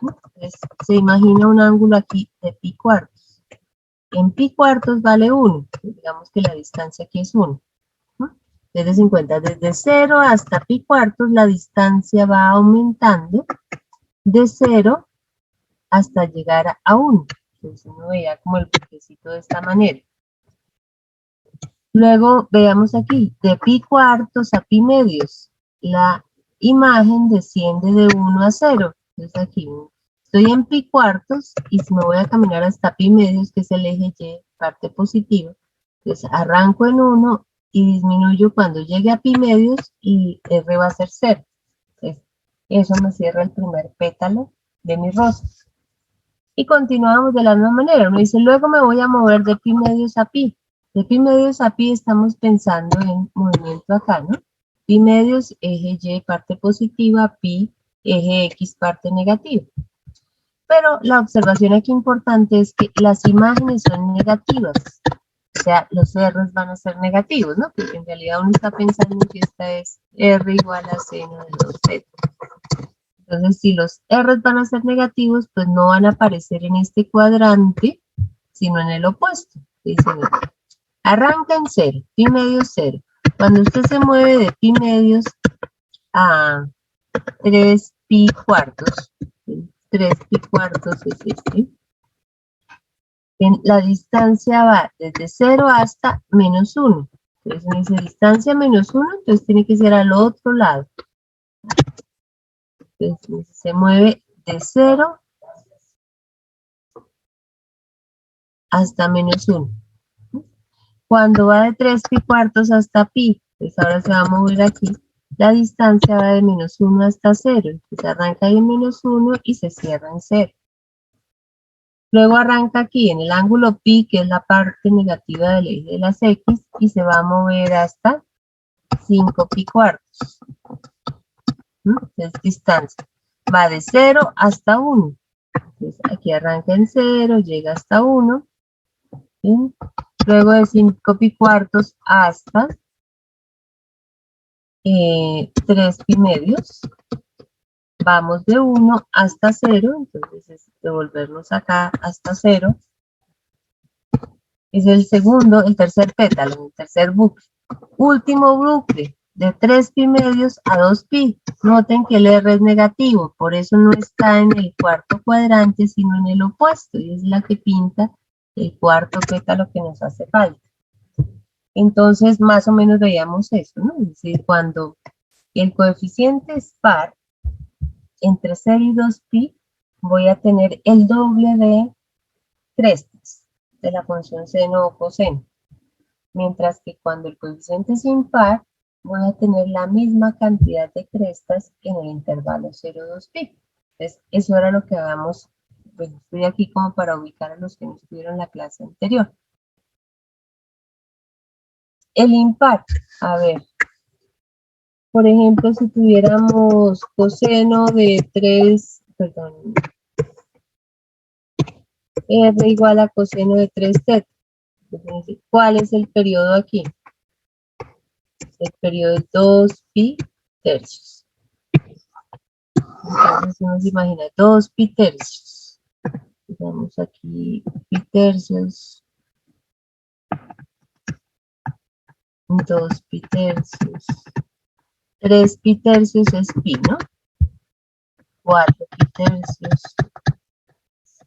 Entonces, se imagina un ángulo aquí de pi cuartos. En pi cuartos vale 1. Digamos que la distancia aquí es 1. Entonces, en cuenta, desde 0 hasta pi cuartos, la distancia va aumentando de 0 hasta llegar a 1. Entonces, uno veía como el bloquecito de esta manera. Luego veamos aquí, de pi cuartos a pi medios, la imagen desciende de 1 a 0. Entonces aquí estoy en pi cuartos y si me voy a caminar hasta pi medios, que es el eje Y, parte positiva, entonces arranco en 1 y disminuyo cuando llegue a pi medios y R va a ser 0. Entonces, eso me cierra el primer pétalo de mi rosa. Y continuamos de la misma manera. Uno dice, luego me voy a mover de pi medios a pi. De pi medios a pi estamos pensando en movimiento acá, ¿no? Pi medios, eje Y, parte positiva, pi, eje X, parte negativa. Pero la observación aquí importante es que las imágenes son negativas. O sea, los R's van a ser negativos, ¿no? Porque en realidad uno está pensando que esta es R igual a seno de 2z. Entonces, si los R's van a ser negativos, pues no van a aparecer en este cuadrante, sino en el opuesto. Dice, arranca en 0, pi medios 0. Cuando usted se mueve de pi medios a 3 pi cuartos, 3 pi cuartos es este, la distancia va desde 0 hasta menos 1. Entonces, me dice distancia menos 1, entonces tiene que ser al otro lado. Entonces, se mueve de 0 hasta menos 1. Cuando va de 3 pi cuartos hasta pi, pues ahora se va a mover aquí, la distancia va de menos 1 hasta 0. Entonces arranca ahí en menos 1 y se cierra en 0. Luego arranca aquí en el ángulo pi, que es la parte negativa del eje de las x, y se va a mover hasta 5 pi cuartos. Es distancia. Va de 0 hasta 1. Entonces aquí arranca en 0, llega hasta 1. ¿Sí? Luego de 5 pi cuartos hasta 3 pi medios. Vamos de 1 hasta 0, entonces es devolvernos acá hasta 0. Es el segundo, el tercer pétalo, el tercer bucle. Último bucle, de 3 pi medios a 2 pi. Noten que el R es negativo, por eso no está en el cuarto cuadrante, sino en el opuesto, y es la que pinta el cuarto pétalo que nos hace falta. Entonces, más o menos veíamos eso, ¿no? Es decir, cuando el coeficiente es par, entre 0 y 2 pi, voy a tener el doble de crestas de la función seno o coseno. Mientras que cuando el coeficiente es impar, voy a tener la misma cantidad de crestas en el intervalo 0, 2 pi. Entonces, eso era lo que habíamos Bueno, estoy aquí como para ubicar a los que no estuvieron en la clase anterior. El impar, a ver, por ejemplo, si tuviéramos coseno de 3, perdón, R igual a coseno de 3 teta. ¿Cuál es el periodo aquí? El periodo es 2 pi tercios. Entonces uno se imagina 2 pi tercios. Vamos aquí pi tercios. 2 pi tercios. 3 pi tercios es pi, ¿no? 4 pi tercios.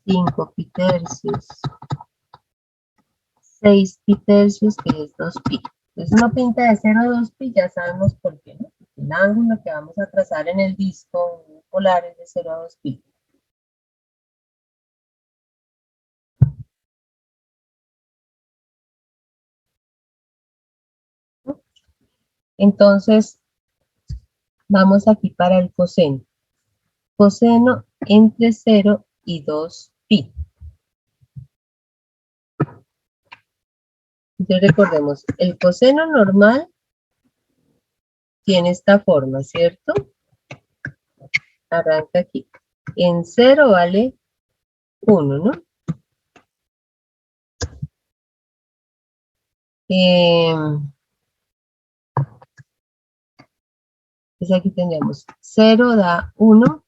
5 pi tercios. 6 pi tercios, que es 2 pi. Entonces uno pinta de 0 a 2 pi, ya sabemos por qué, ¿no? El ángulo que vamos a trazar en el disco polar es de 0 a 2 pi. Entonces, vamos aquí para el coseno. Coseno entre 0 y 2 pi. Entonces recordemos, el coseno normal tiene esta forma, ¿cierto? Arranca aquí. En 0 vale 1, ¿no? Entonces aquí tendríamos 0 da 1.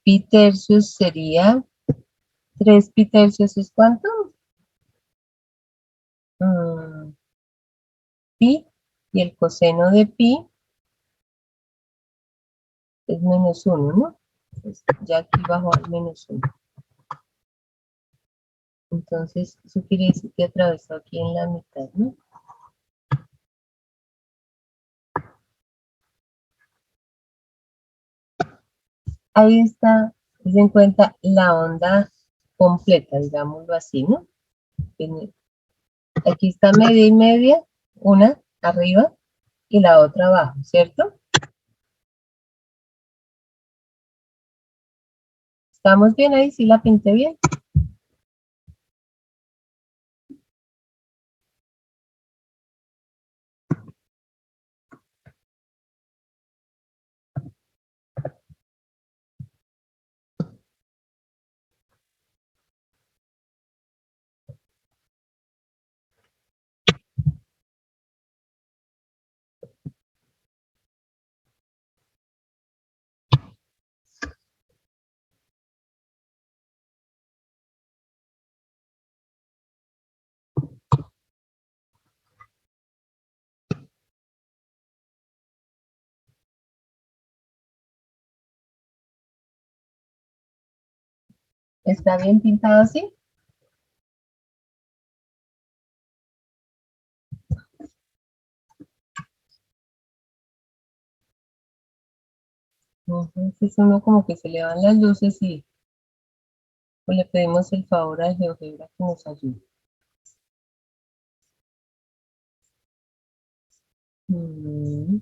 Pi tercios sería 3 pi tercios es ¿cuánto? Pi, y el coseno de pi es menos 1, ¿no? Entonces, ya aquí bajo al menos 1. Entonces, eso quiere decir que atravesó aquí en la mitad, ¿no? Ahí está, se en cuenta la onda completa, digámoslo así, ¿no? Aquí está media y media, una arriba y la otra abajo, ¿cierto? ¿Estamos bien ahí? ¿Sí la pinté bien? ¿Está bien pintado así? Entonces uno como que se le van las luces y pues, le pedimos el favor al GeoGebra que nos ayude. Mm.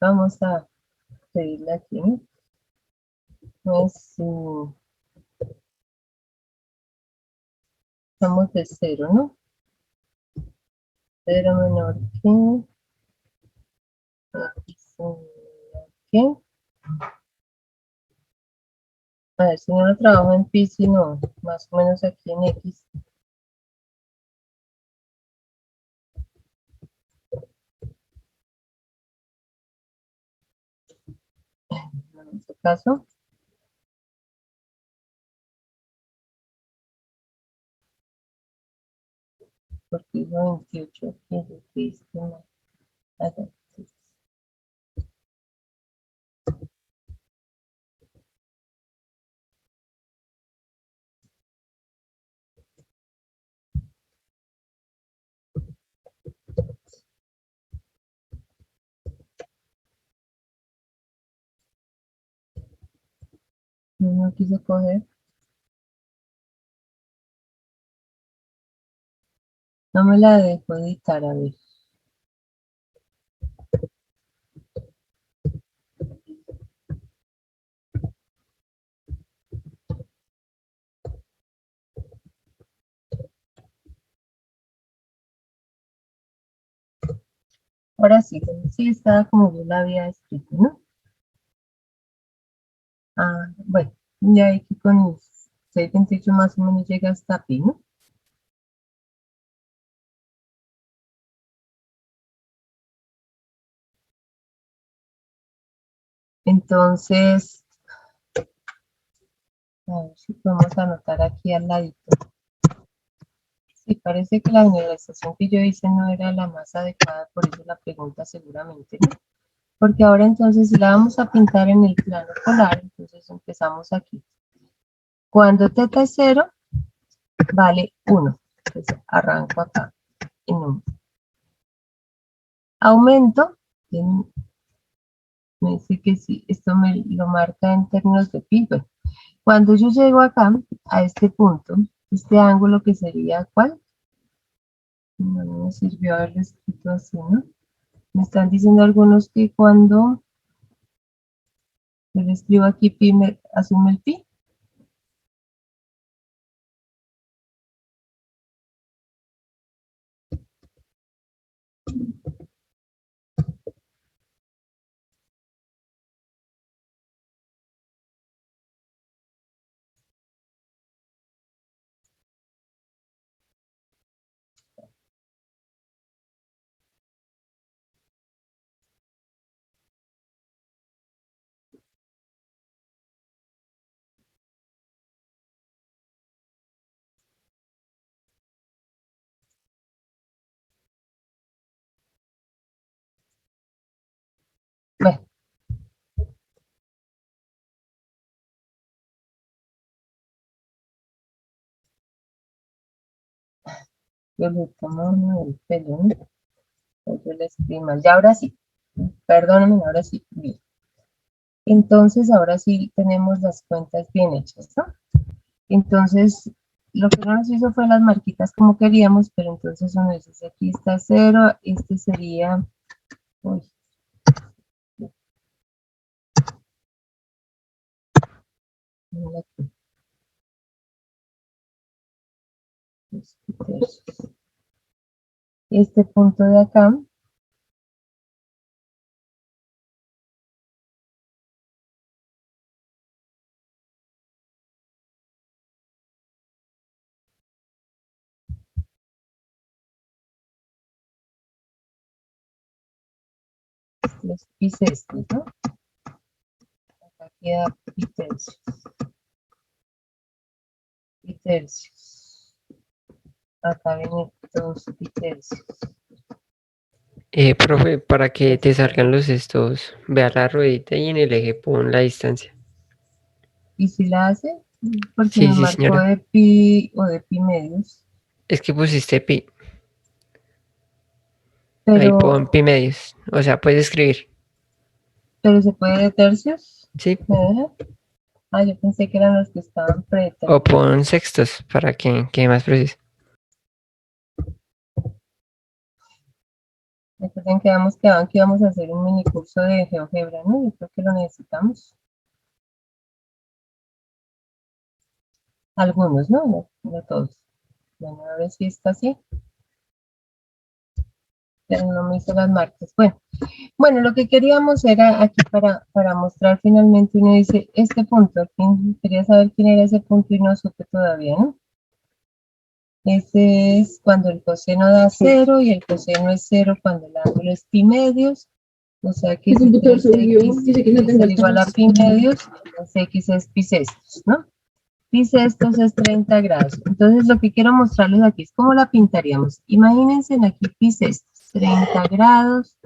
Vamos a pedirle aquí, ¿no? Pues, estamos de 0, ¿no? 0 menor que, X menor que, a ver, si no lo trabajo en pi, sino más o menos aquí en X. En este caso, porque hizo 28 aquí, aquí, No quiso coger. No me la dejó editar, a ver. Ahora sí, sí estaba como yo la había escrito, ¿no? Ah, bueno, ya aquí con 6.28 más o menos llega hasta pi, ¿no? Entonces, a ver si podemos anotar aquí al ladito. Sí, parece que la generalización que yo hice no era la más adecuada, por eso la pregunta seguramente, ¿no? Porque ahora entonces si la vamos a pintar en el plano polar, entonces empezamos aquí. Cuando θ es 0, vale 1. Entonces arranco acá en 1. Aumento, me dice que sí, esto me lo marca en términos de pi. Bueno, cuando yo llego acá, a este punto, este ángulo que sería, ¿cuál? No me sirvió haberlo escrito así, ¿no? Me están diciendo algunos que cuando yo le escribo aquí pi, me asume el pi. Bueno, yo le tomo uno del pelo, ¿no? Yo le escribo mal. Ya ahora sí, perdóname, ahora sí, bien. Entonces ahora sí tenemos las cuentas bien hechas, ¿no? Entonces, lo que no nos hizo fue las marquitas como queríamos, pero entonces uno dice, si aquí está 0, este sería, uy, mira aquí, este punto de acá, los bisestos, ¿no? Acá queda bitercios. Bitercios. Acá vienen dos bitercios. Profe, para que te salgan los estos, vea la ruedita y en el eje pon la distancia. ¿Y si la hace? Porque Sí, me sí, marcó señora. de pi o de pi medios. Es que pusiste pi. Ahí pon Pero, pi medios. O sea, puedes escribir. pero se puede de tercios. Sí. ¿Me deja? Ah, yo pensé que eran los que estaban O predeterminados. pon sextos para que quede más preciso. Recuerden que habíamos quedado que íbamos a hacer un mini curso de GeoGebra, ¿no? Yo creo que lo necesitamos. Algunos, ¿no? No, no todos. Bueno, a ver si está así. Pero no me hizo las marcas. Bueno, lo que queríamos era aquí para mostrar finalmente, uno dice, este punto, aquí quería saber quién era ese punto y no supe todavía, ¿no? Ese es cuando el coseno da 0 y el coseno es 0 cuando el ángulo es pi medios. O sea que si x es igual a pi medios, entonces x es pi sextos, ¿no? Pi sextos es 30 grados. Entonces lo que quiero mostrarles aquí es cómo la pintaríamos. Imagínense aquí pi sextos, 30 grados,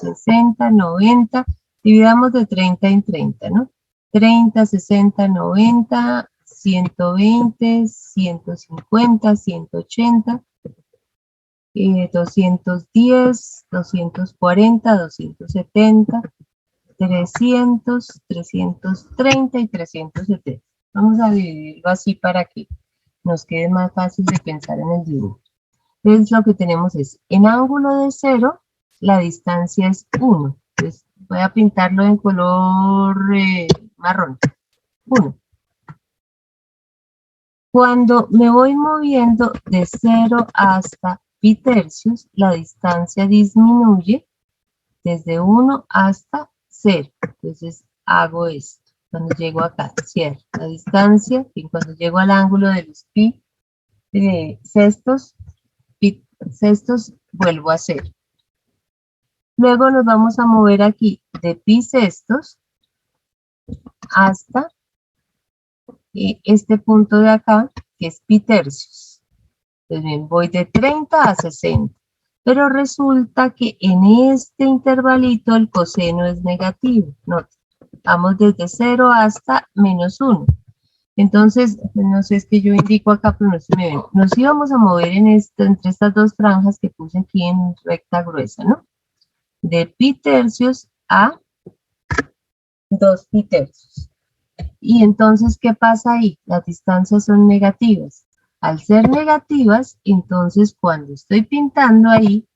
60, 90, dividamos de 30 en 30, ¿no? 30, 60, 90, 120, 150, 180, 210, 240, 270, 300, 330 y 370. Vamos a dividirlo así para que nos quede más fácil de pensar en el dibujo. Entonces lo que tenemos es, en ángulo de 0, la distancia es 1. Entonces voy a pintarlo en color marrón. 1. Cuando me voy moviendo de 0 hasta pi tercios, la distancia disminuye desde 1 hasta 0. Entonces hago esto. Cuando llego acá, cierro la distancia, y cuando llego al ángulo de los pi sextos, vuelvo a 0. Luego nos vamos a mover aquí de pi sextos hasta este punto de acá, que es pi tercios. Entonces bien, voy de 30 a 60. Pero resulta que en este intervalito el coseno es negativo. Noten, vamos desde 0 hasta menos 1. Entonces, no sé, es que yo indico acá, pero no se me ven. Nos íbamos a mover en entre estas dos franjas que puse aquí en recta gruesa, ¿no? De pi tercios a 2 pi tercios. Y entonces, ¿qué pasa ahí? Las distancias son negativas. Al ser negativas, entonces cuando estoy pintando ahí,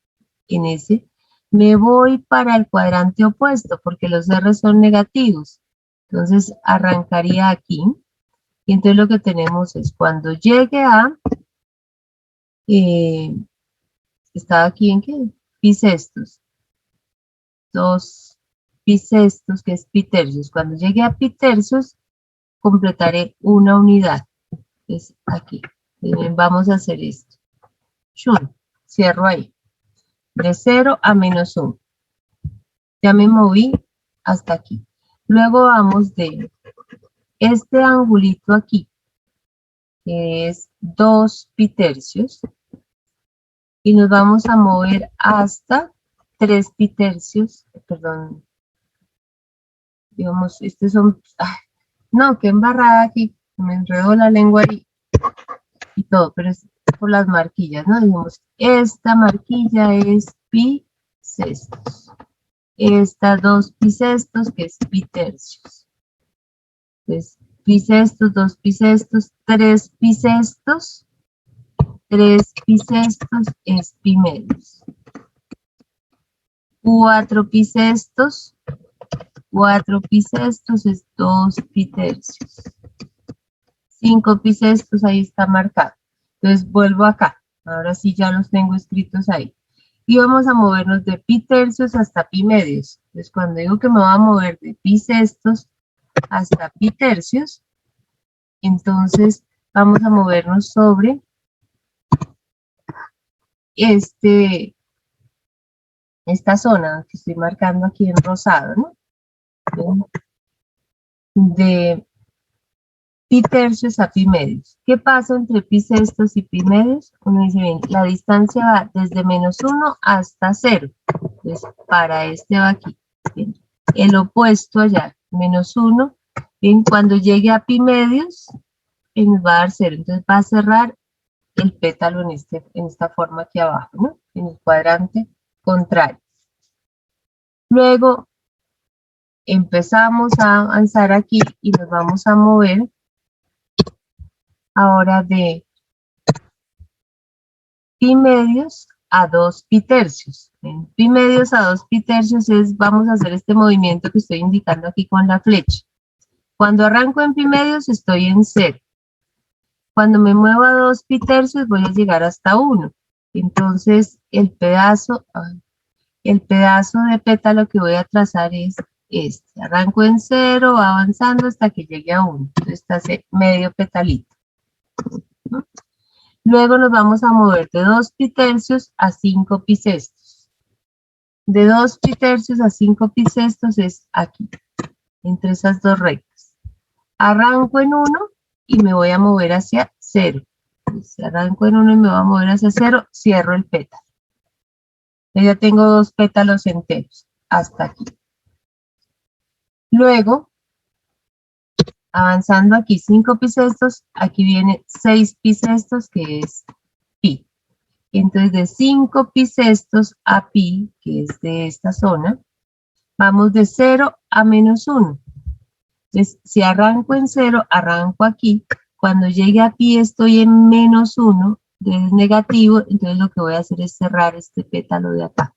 en ese, me voy para el cuadrante opuesto, porque los R son negativos. Entonces, arrancaría aquí. Y entonces lo que tenemos es cuando llegue a, estaba aquí en qué, pi sextos, 2 pi sextos, que es pi tercios. Cuando llegue a pi tercios, completaré una unidad. Es aquí. Vamos a hacer esto. Shun, cierro ahí. De 0 a menos 1. Ya me moví hasta aquí. Luego vamos de este angulito aquí, que es 2 pi tercios, y nos vamos a mover hasta 3 pi tercios, perdón, digamos, estos son, no, qué embarrada aquí, me enredó la lengua ahí y todo, pero es por las marquillas, ¿no? Digamos, esta marquilla es pi sextos, esta 2 pi sextos, que es pi tercios, entonces, pi sextos, 2 pi sextos, 3 pi sextos, 3 pi sextos es pi medios. 4 pi sextos, 4 pi sextos es 2 pi tercios. 5 pi sextos, ahí está marcado. Entonces vuelvo acá. Ahora sí ya los tengo escritos ahí. Y vamos a movernos de pi tercios hasta pi medios. Entonces cuando digo que me voy a mover de pi sextos hasta pi tercios, entonces vamos a movernos sobre esta zona que estoy marcando aquí en rosado, ¿no? De pi tercios a pi medios. ¿Qué pasa entre pi sextos y pi medios? Uno dice, bien, la distancia va desde menos 1 hasta 0. Entonces, para este va aquí. Bien. El opuesto allá, menos 1. Bien, cuando llegue a pi medios, nos va a dar 0. Entonces va a cerrar el pétalo en esta forma aquí abajo, ¿no? En el cuadrante contrario. Luego empezamos a avanzar aquí y nos vamos a mover ahora de pi medios a 2 pi tercios. En pi medios a 2 pi tercios vamos a hacer este movimiento que estoy indicando aquí con la flecha. Cuando arranco en pi medios estoy en 0. Cuando me muevo a 2 pi tercios voy a llegar hasta 1. Entonces el pedazo de pétalo que voy a trazar es este. Arranco en 0, va avanzando hasta que llegue a 1. Entonces está medio petalito. Luego nos vamos a mover de 2 pi tercios a 5 pi sextos. De 2 pi tercios a 5 pi sextos es aquí, entre esas dos rectas. Arranco en 1 y me voy a mover hacia 0. Entonces, arranco en 1 y me voy a mover hacia 0, cierro el pétalo. Ya tengo 2 pétalos enteros, hasta aquí. Luego, avanzando aquí 5 pi sextos, aquí viene 6 pi sextos, que es pi. Entonces, de 5 pi sextos a pi, que es de esta zona, Vamos de 0 a -1. Entonces, si arranco en 0, arranco aquí. Cuando llegue a pi estoy en -1, es negativo, entonces lo que voy a hacer es cerrar este pétalo de acá.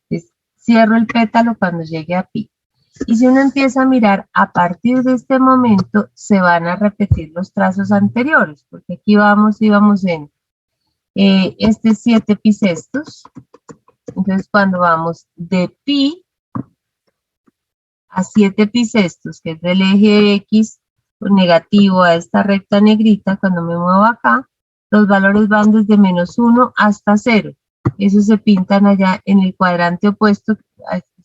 Entonces, cierro el pétalo cuando llegue a pi. Y si uno empieza a mirar, a partir de este momento se van a repetir los trazos anteriores, porque aquí íbamos en este 7 pi sextos. Entonces, cuando vamos de pi a 7 pi sextos, que es del eje X negativo a esta recta negrita, cuando me muevo acá, los valores van desde -1 hasta 0. Esos se pintan allá en el cuadrante opuesto.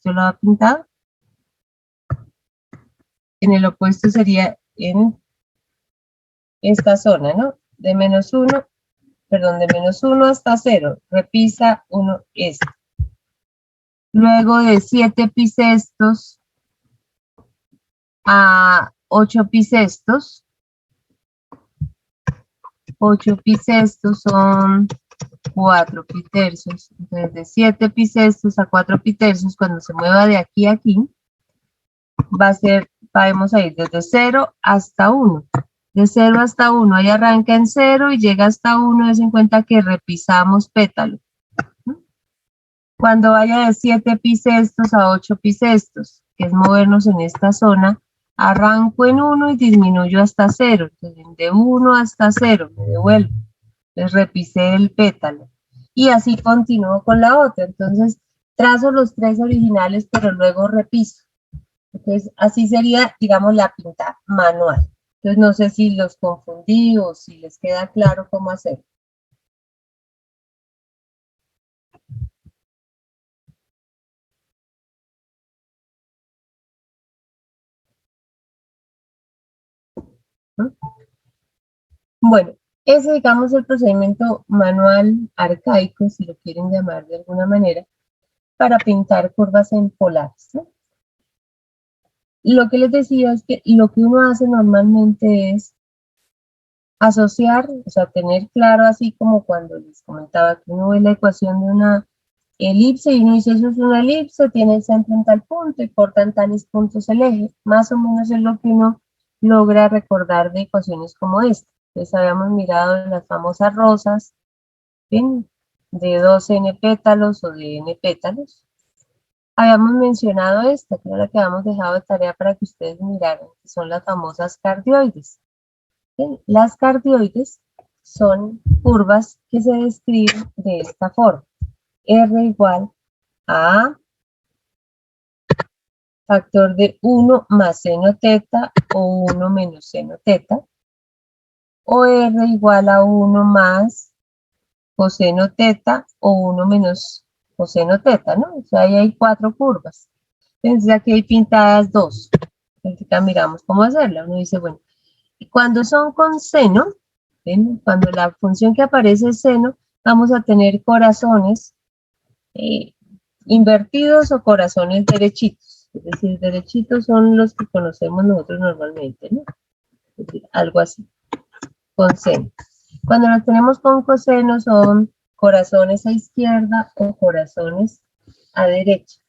¿Yo lo había pintado? En el opuesto sería en esta zona, ¿no? De -1, perdón, de -1 hasta 0. Repisa 1 este. Luego de 7 pi sextos a 8 pi sextos. 8 pi sextos son 4 pi tercios. Entonces, de 7 pi sextos a 4 pi tercios, cuando se mueva de aquí a aquí, vamos a ir desde 0 hasta 1. De 0 hasta 1, ahí arranca en 0 y llega hasta 1, es en cuenta que repisamos pétalo. Cuando vaya de 7 pi sextos a 8 pi sextos, que es movernos en esta zona, arranco en 1 y disminuyo hasta 0. Entonces, de 1 hasta 0, me devuelvo. Entonces, repisé el pétalo. Y así continúo con la otra. Entonces, trazo los 3 originales, pero luego repiso. Entonces, así sería, digamos, la pinta manual. Entonces, no sé si los confundí o si les queda claro cómo hacer. Bueno, ese, digamos, el procedimiento manual arcaico, si lo quieren llamar de alguna manera, para pintar curvas en polares, ¿no? Lo que les decía es que lo que uno hace normalmente es asociar, o sea, tener claro, así como cuando les comentaba que uno ve la ecuación de una elipse y uno dice, eso es una elipse, tiene el centro en tal punto y cortan tales puntos el eje. Más o menos es lo que uno logra recordar de ecuaciones como esta. Entonces habíamos mirado en las famosas rosas, ¿bien? De 12 n pétalos o de n pétalos. Habíamos mencionado esta, que era la que habíamos dejado de tarea para que ustedes miraran, que son las famosas cardioides. ¿Bien? Las cardioides son curvas que se describen de esta forma. R igual a factor de 1 más seno teta o 1 menos seno teta, o R igual a 1 más coseno teta o 1 menos coseno teta, ¿no? O sea, ahí hay 4 curvas. Entonces aquí hay pintadas 2. Entonces acá miramos cómo hacerla. Uno dice, bueno, y cuando son con seno, ¿ven? Cuando la función que aparece es seno, vamos a tener corazones invertidos o corazones derechitos. Es decir, derechitos son los que conocemos nosotros normalmente, ¿no? Es decir, algo así, con seno. Cuando los tenemos con coseno son corazones a izquierda o corazones a derecha.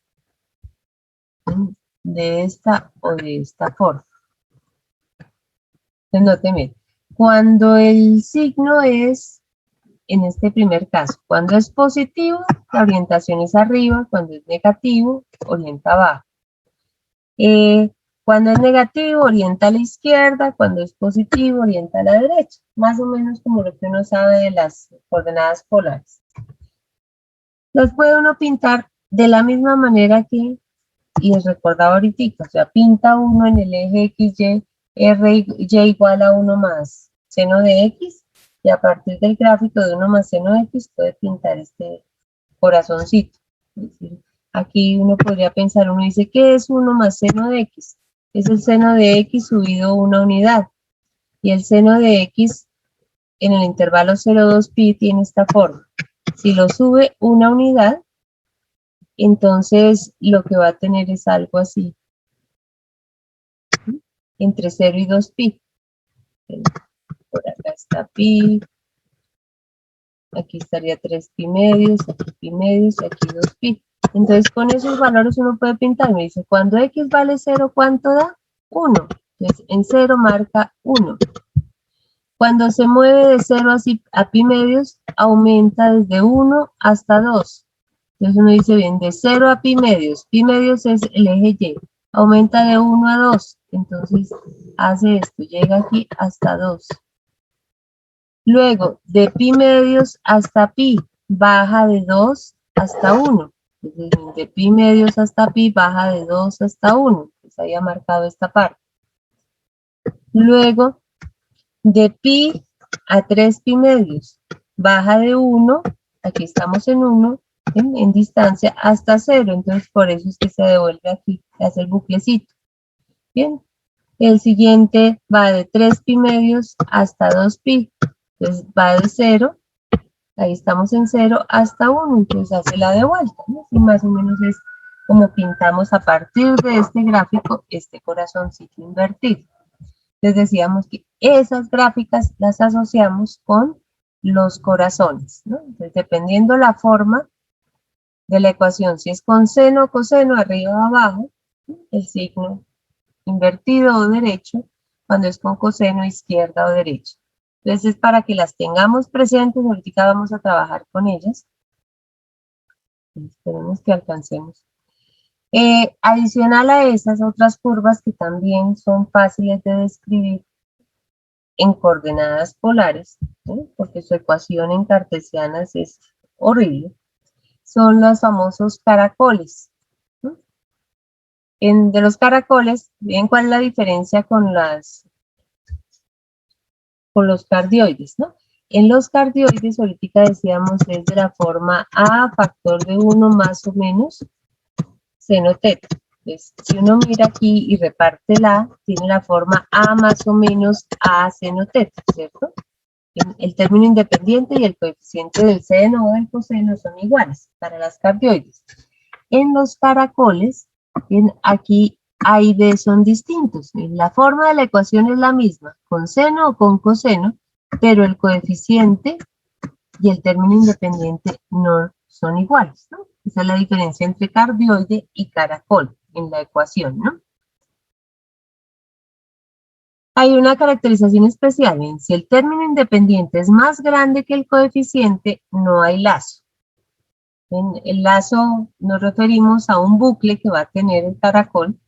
De esta o de esta forma. Entonces, noten bien. Cuando el signo es, en este primer caso, cuando es positivo, la orientación es arriba, cuando es negativo, orienta abajo. Cuando es negativo, orienta a la izquierda, cuando es positivo, orienta a la derecha. Más o menos como lo que uno sabe de las coordenadas polares. Los puede uno pintar de la misma manera que, y les recordaba ahorita, o sea, pinta uno en el eje XY, R, Y igual a 1 más seno de X, y a partir del gráfico de 1 más seno de X puede pintar este corazoncito. Es decir, aquí uno podría pensar, uno dice, ¿qué es 1 más seno de X? Es el seno de X subido una unidad. Y el seno de X en el intervalo 0,2 pi tiene esta forma. Si lo sube una unidad, entonces lo que va a tener es algo así. Entre 0 y 2 pi. Por acá está pi. Aquí estaría 3 pi medios, aquí pi medios, aquí 2 pi. Entonces con esos valores uno puede pintar. Me dice, cuando x vale 0, ¿cuánto da? 1. Entonces en 0 marca 1. Cuando se mueve de 0 a pi medios, aumenta desde 1 hasta 2. Entonces uno dice, bien, de 0 a pi medios es el eje Y, aumenta de 1 a 2. Entonces hace esto, llega aquí hasta 2. Luego, de pi medios hasta pi, baja de 2 hasta 1. De pi medios hasta pi, baja de 2 hasta 1. Pues había marcado esta parte. Luego, de pi a 3 pi medios, baja de 1, aquí estamos en 1, en distancia, hasta 0. Entonces, por eso es que se devuelve aquí, se hace el buclecito. Bien. El siguiente va de 3 pi medios hasta 2 pi. Entonces va de 0, ahí estamos en 0, hasta 1, entonces hace la de vuelta, ¿no? Y más o menos es como pintamos a partir de este gráfico este corazoncito invertido. Les decíamos que esas gráficas las asociamos con los corazones, ¿no? Entonces, dependiendo la forma de la ecuación, si es con seno o coseno, arriba o abajo, ¿no? El signo invertido o derecho, cuando es con coseno, izquierda o derecha. Entonces, para que las tengamos presentes, ahorita vamos a trabajar con ellas. Esperemos que alcancemos. Adicional a esas otras curvas que también son fáciles de describir en coordenadas polares, ¿sí? Porque su ecuación en cartesianas es horrible, son los famosos caracoles. ¿Sí? De los caracoles, ¿ven cuál es la diferencia con los cardioides, ¿no? En los cardioides, ahorita decíamos, es de la forma A factor de 1 más o menos seno teta. Entonces, si uno mira aquí y reparte la A, tiene la forma A más o menos A seno teta, ¿cierto? El término independiente y el coeficiente del seno o del coseno son iguales para las cardioides. En los caracoles, aquí A y B son distintos. La forma de la ecuación es la misma, con seno o con coseno, pero el coeficiente y el término independiente no son iguales, ¿no? Esa es la diferencia entre cardioide y caracol en la ecuación, ¿no? Hay una caracterización especial. Si el término independiente es más grande que el coeficiente, no hay lazo. En el lazo nos referimos a un bucle que va a tener el caracol.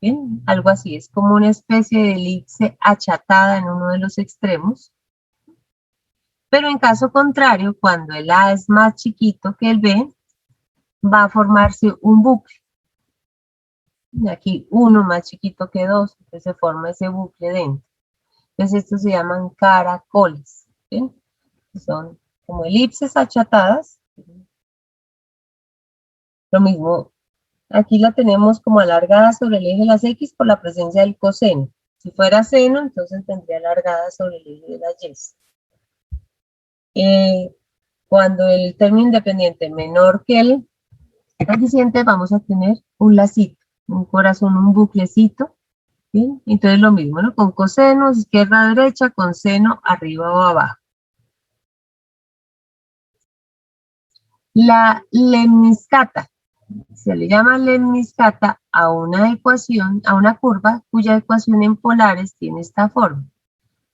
¿Bien? Algo así, es como una especie de elipse achatada en uno de los extremos. Pero en caso contrario, cuando el A es más chiquito que el B, va a formarse un bucle. Aquí 1 más chiquito que 2, entonces se forma ese bucle dentro. Entonces estos se llaman caracoles. ¿Sí? Son como elipses achatadas. Lo mismo, aquí la tenemos como alargada sobre el eje de las X por la presencia del coseno. Si fuera seno, entonces tendría alargada sobre el eje de las Y. Cuando el término independiente es menor que el coeficiente, vamos a tener un lacito, un corazón, un buclecito. ¿Sí? Entonces lo mismo, ¿no? Con coseno, izquierda a derecha, con seno, arriba o abajo. La lemniscata. Se le llama lemniscata a una ecuación, a una curva cuya ecuación en polares tiene esta forma.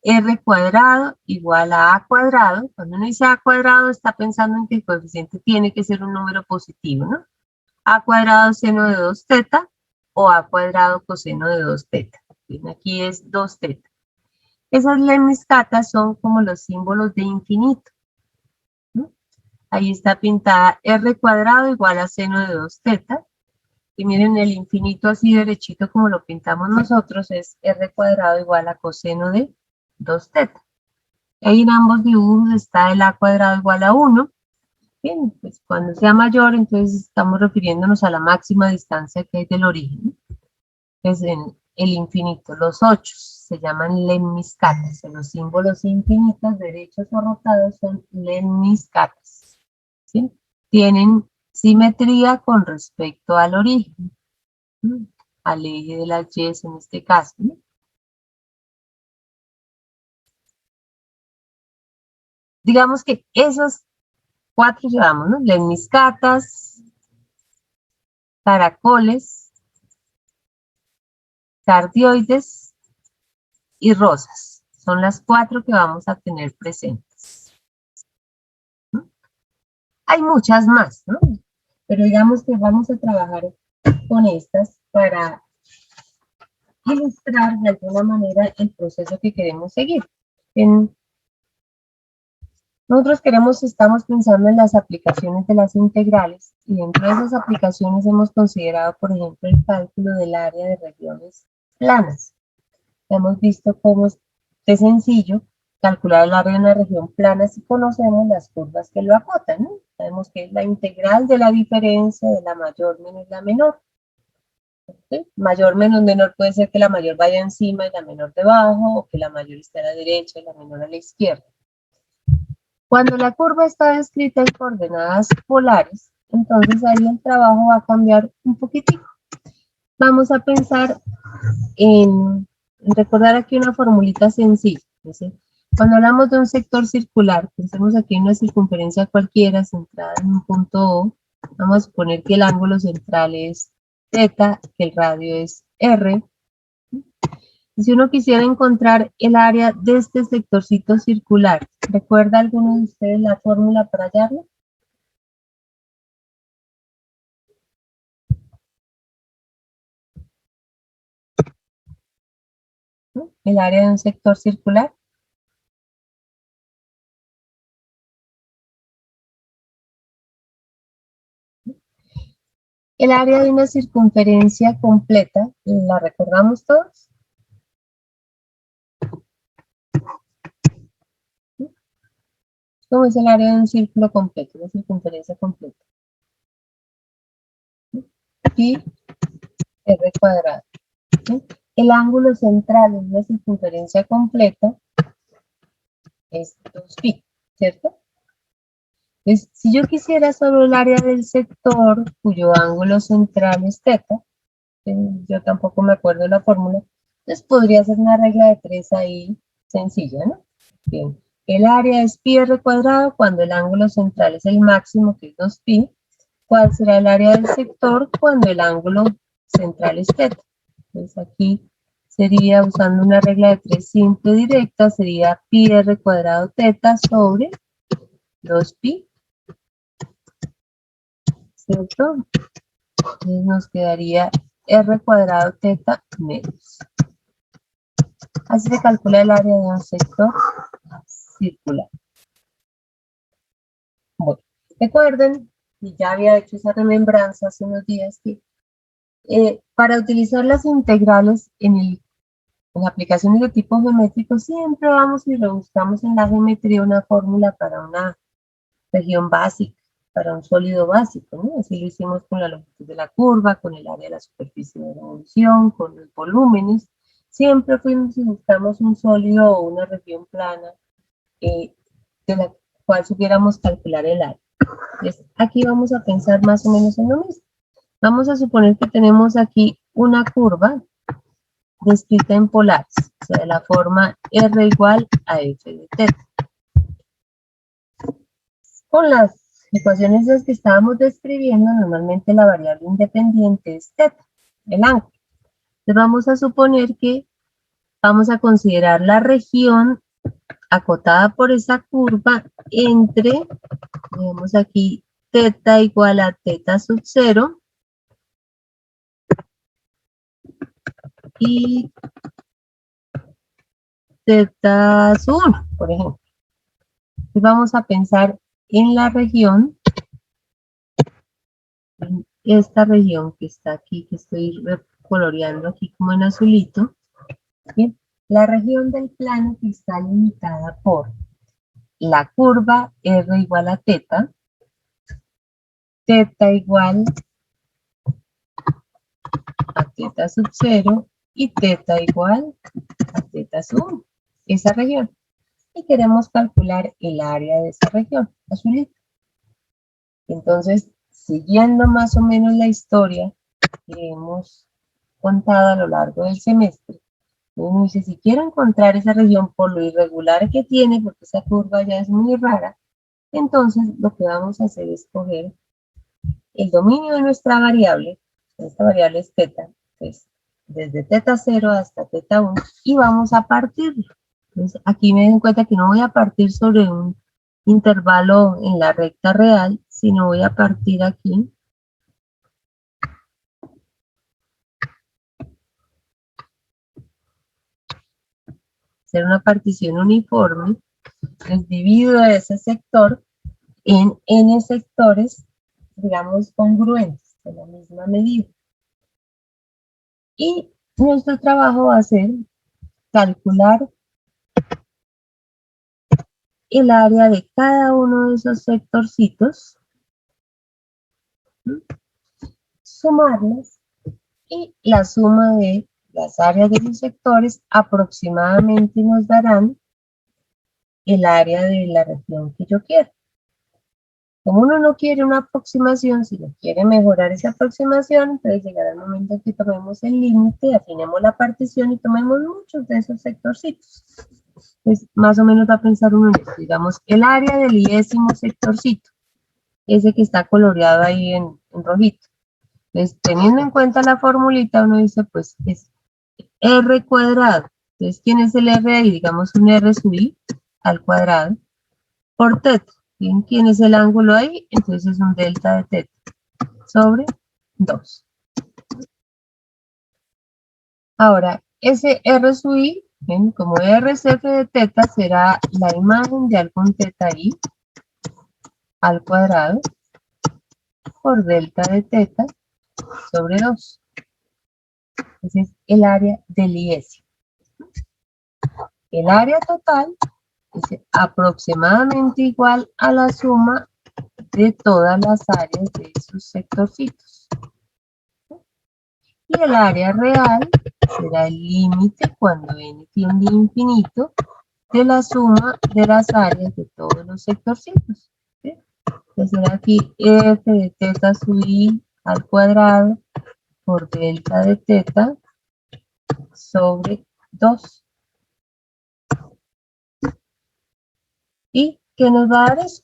R cuadrado igual a A cuadrado. Cuando uno dice A cuadrado está pensando en que el coeficiente tiene que ser un número positivo, ¿no? A cuadrado seno de 2 teta o A cuadrado coseno de 2 teta. Aquí es 2 teta. Esas lemniscatas son como los símbolos de infinito. ¿No? Ahí está pintada R cuadrado igual a seno de 2 teta. Y miren, el infinito así derechito como lo pintamos nosotros es R cuadrado igual a coseno de 2 teta. Ahí en ambos dibujos está el A cuadrado igual a 1. Bien, pues cuando sea mayor, entonces estamos refiriéndonos a la máxima distancia que hay del origen. Es en el infinito, los 8 se llaman lemniscatas. Los símbolos infinitos, derechos o rotados, son lemniscatas. ¿Sí? Tienen simetría con respecto al origen, ¿sí? Al eje de las Y en este caso, ¿no? Digamos que esos 4 llevamos, ¿no? Lemniscatas, caracoles, cardioides y rosas. Son las 4 que vamos a tener presentes. ¿No? Hay muchas más, ¿no? Pero digamos que vamos a trabajar con estas para ilustrar de alguna manera el proceso que queremos seguir. Nosotros estamos pensando en las aplicaciones de las integrales y dentro de esas aplicaciones hemos considerado, por ejemplo, el cálculo del área de regiones planas. Hemos visto cómo es de sencillo calcular el área de una región plana si conocemos las curvas que lo acotan, ¿no? Sabemos que es la integral de la diferencia de la mayor menos la menor. ¿Sí? Mayor menos menor puede ser que la mayor vaya encima y la menor debajo, o que la mayor esté a la derecha y la menor a la izquierda. Cuando la curva está descrita en coordenadas polares, entonces ahí el trabajo va a cambiar un poquitico. Vamos a pensar en recordar aquí una formulita sencilla. ¿Sí? Cuando hablamos de un sector circular, pensemos aquí en una circunferencia cualquiera centrada en un punto O. Vamos a suponer que el ángulo central es θ, que el radio es r. Y si uno quisiera encontrar el área de este sectorcito circular, ¿recuerda alguno de ustedes la fórmula para hallarlo? ¿No? El área de un sector circular. El área de una circunferencia completa, ¿la recordamos todos? ¿Cómo es el área de un círculo completo, una circunferencia completa? Pi r cuadrado. ¿Sí? El ángulo central de una circunferencia completa es 2pi, ¿cierto? Entonces, si yo quisiera solo el área del sector cuyo ángulo central es θ, yo tampoco me acuerdo la fórmula, entonces podría ser una regla de 3 ahí sencilla, ¿no? Bien. El área es pi r cuadrado cuando el ángulo central es el máximo, que es 2pi. ¿Cuál será el área del sector cuando el ángulo central es θ? Entonces aquí sería, usando una regla de 3 simple directa, sería pi r cuadrado θ sobre 2pi, ¿cierto? Entonces nos quedaría r cuadrado θ menos. Así se calcula el área de un sector circular. Bueno, recuerden, y ya había hecho esa remembranza hace unos días, que para utilizar las integrales en aplicaciones de tipo geométrico siempre vamos y rebuscamos en la geometría una fórmula para una región básica, para un sólido básico, ¿no? Así lo hicimos con la longitud de la curva, con el área de la superficie de revolución, con los volúmenes. Siempre fuimos y buscamos un sólido o una región plana de la cual supiéramos calcular el área. Entonces, aquí vamos a pensar más o menos en lo mismo. Vamos a suponer que tenemos aquí una curva descrita en polares, o sea, de la forma R igual a F de θ. Con las ecuaciones que estábamos describiendo, normalmente la variable independiente es θ, el ángulo. Entonces vamos a suponer que vamos a considerar la región acotada por esa curva entre, tenemos aquí, θ igual a θ sub 0 y θ sub 1, por ejemplo. Entonces vamos a pensar en la región, en esta región que está aquí, que estoy coloreando aquí como en azulito. Bien, la región del plano que está limitada por la curva R igual a θ, θ igual a θ sub 0 y θ igual a θ sub 1, esa región. Y queremos calcular el área de esa región, azulito. Entonces, siguiendo más o menos la historia que hemos contado a lo largo del semestre, uno dice, si quiero encontrar esa región por lo irregular que tiene, porque esa curva ya es muy rara, Entonces, lo que vamos a hacer es coger el dominio de nuestra variable, esta variable es teta, pues desde teta 0 hasta teta 1, y vamos a partirlo. Entonces, aquí me den cuenta que no voy a partir sobre un intervalo en la recta real, sino voy a partir aquí. Hacer una partición uniforme, les divido ese sector en n sectores, digamos, congruentes, de la misma medida. Y nuestro trabajo va a ser calcular el área de cada uno de esos sectorcitos, sumarlas, y la suma de las áreas de los sectores aproximadamente nos darán el área de la región que yo quiero. Como uno no quiere una aproximación, sino quiere mejorar esa aproximación, entonces llegará el momento en que tomemos el límite, afinemos la partición y tomemos muchos de esos sectorcitos. Pues más o menos va a pensar uno en esto, digamos, el área del 10º sectorcito, ese que está coloreado ahí en rojito. Entonces, teniendo en cuenta la formulita, uno dice, pues, es R cuadrado. Entonces, ¿quién es el R ahí? Digamos, un R sub I al cuadrado por teta. ¿Bien? ¿Quién es el ángulo ahí? Entonces, es un delta de teta sobre 2. Ahora, ese R sub I, ¿bien? Como R es f de teta, será la imagen de algún teta I al cuadrado por delta de teta sobre 2. Ese es el área del IS. El área total es aproximadamente igual a la suma de todas las áreas de esos sectorcitos. Y el área real será el límite cuando n tiende a infinito de la suma de las áreas de todos los sectorcitos. ¿Sí? Entonces será aquí f de teta sub i al cuadrado por delta de teta sobre 2. ¿Y qué nos va a dar eso?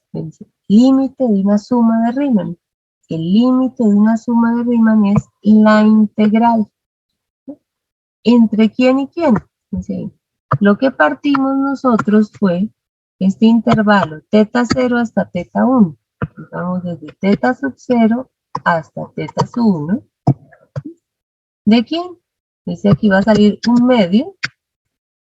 Límite de una suma de Riemann. El límite de una suma de Riemann es la integral. ¿Entre quién y quién? Lo que partimos nosotros fue este intervalo teta 0 hasta teta 1. Vamos desde teta sub 0 hasta teta sub 1. ¿De quién? Dice aquí va a salir un medio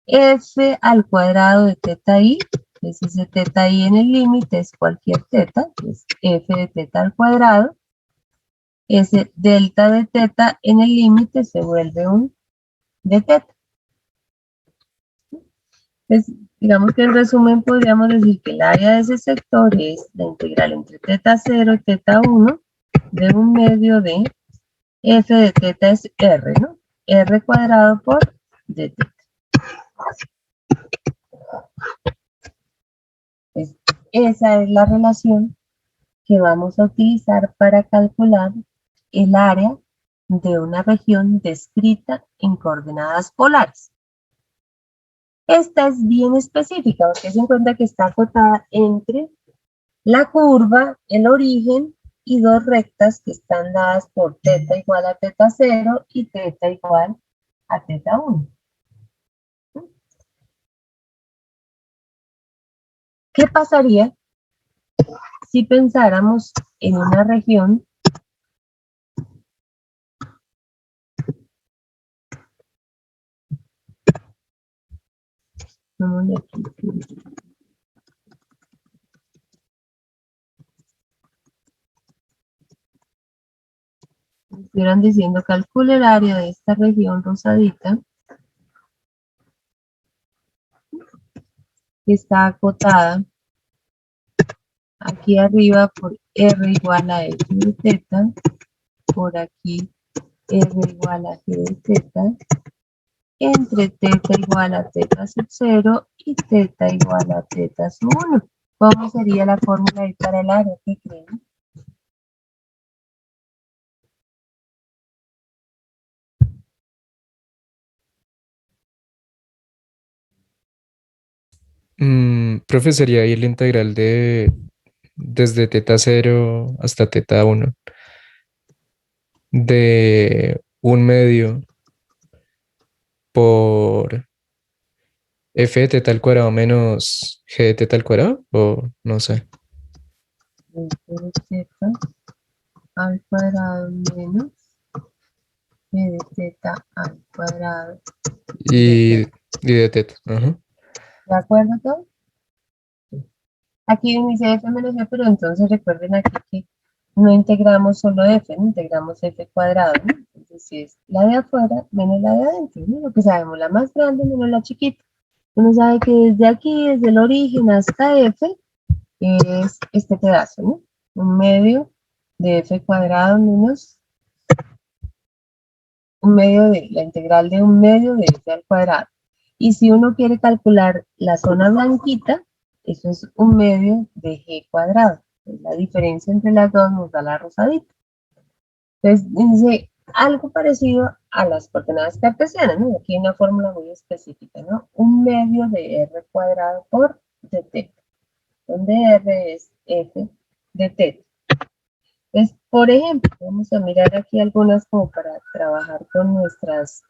f al cuadrado de teta i. Entonces ese teta i en el límite es cualquier teta, es f de teta al cuadrado. Ese delta de teta en el límite se vuelve un de teta. Entonces, digamos que en resumen podríamos decir que el área de ese sector es la integral entre teta 0 y teta 1 de un medio de f de teta es r, ¿no? R cuadrado por d teta. Pues esa es la relación que vamos a utilizar para calcular el área de una región descrita en coordenadas polares. Esta es bien específica, porque se encuentra que está acotada entre la curva, el origen y dos rectas que están dadas por teta igual a teta 0 y teta igual a teta 1. ¿Qué pasaría si pensáramos en una región estuvieran diciendo calcule el área de esta región rosadita que está acotada aquí arriba por R igual a F de teta, por aquí R igual a G de teta, entre teta igual a teta sub 0 y teta igual a teta sub 1. ¿Cómo sería la fórmula ahí para el área? ¿Qué creen? Profe, sería ahí la integral de desde teta 0 hasta teta 1 de 1/2 por f de teta al cuadrado menos g de teta al cuadrado, o no sé. De teta al cuadrado menos g de teta al cuadrado. Y de teta. Ajá. ¿De acuerdo todo? Aquí dice f menos f, pero entonces recuerden aquí que no integramos solo f, no integramos f cuadrado, ¿no? Entonces, si es la de afuera menos la de adentro, ¿no? Lo que sabemos, la más grande menos la chiquita. Uno sabe que desde aquí, desde el origen hasta f, es este pedazo, ¿no? 1/2 de f cuadrado menos 1/2 de la integral de 1/2 de f al cuadrado. Y si uno quiere calcular la zona blanquita, eso es 1/2 de g cuadrado. La diferencia entre las dos nos da la rosadita. Entonces, dice algo parecido a las coordenadas cartesianas, ¿no? Aquí hay una fórmula muy específica, ¿no? 1/2 de r cuadrado por dt, donde r es f de t. Entonces, por ejemplo, vamos a mirar aquí algunas como para trabajar con nuestras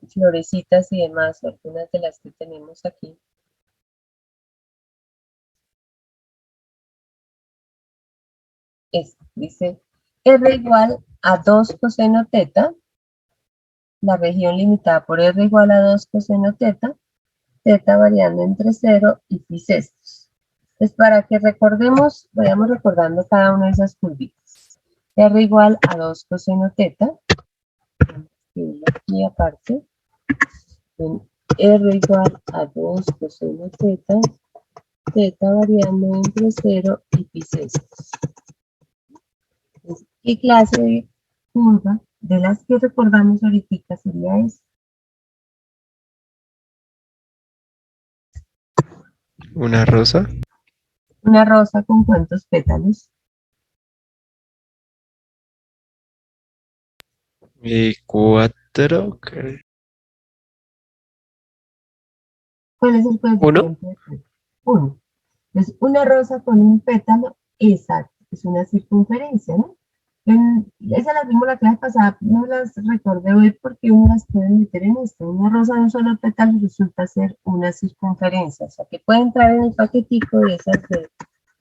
florecitas y demás, algunas de las que tenemos aquí. Dice r igual a 2 coseno teta, la región limitada por r igual a 2 coseno teta, teta variando entre 0 y pi sextos. Entonces, para que recordemos, vayamos recordando cada una de esas curvitas. R igual a 2 coseno teta, y aquí aparte, en r igual a 2 coseno teta, teta variando entre 0 y pi sextos. ¿Qué clase de curva de las que recordamos ahorita sería esa? Una rosa. Una rosa con cuántos pétalos. Y 4, creo. ¿Cuál es el ¿Uno? coeficiente de pétalo? 1. Entonces, una rosa con un pétalo, exacto, es una circunferencia, ¿no? Esa la vimos la clase pasada, no las recordé hoy porque uno las puede meter en esto. Una rosa de un solo pétalo resulta ser una circunferencia, o sea que puede entrar en el paquetico de esas de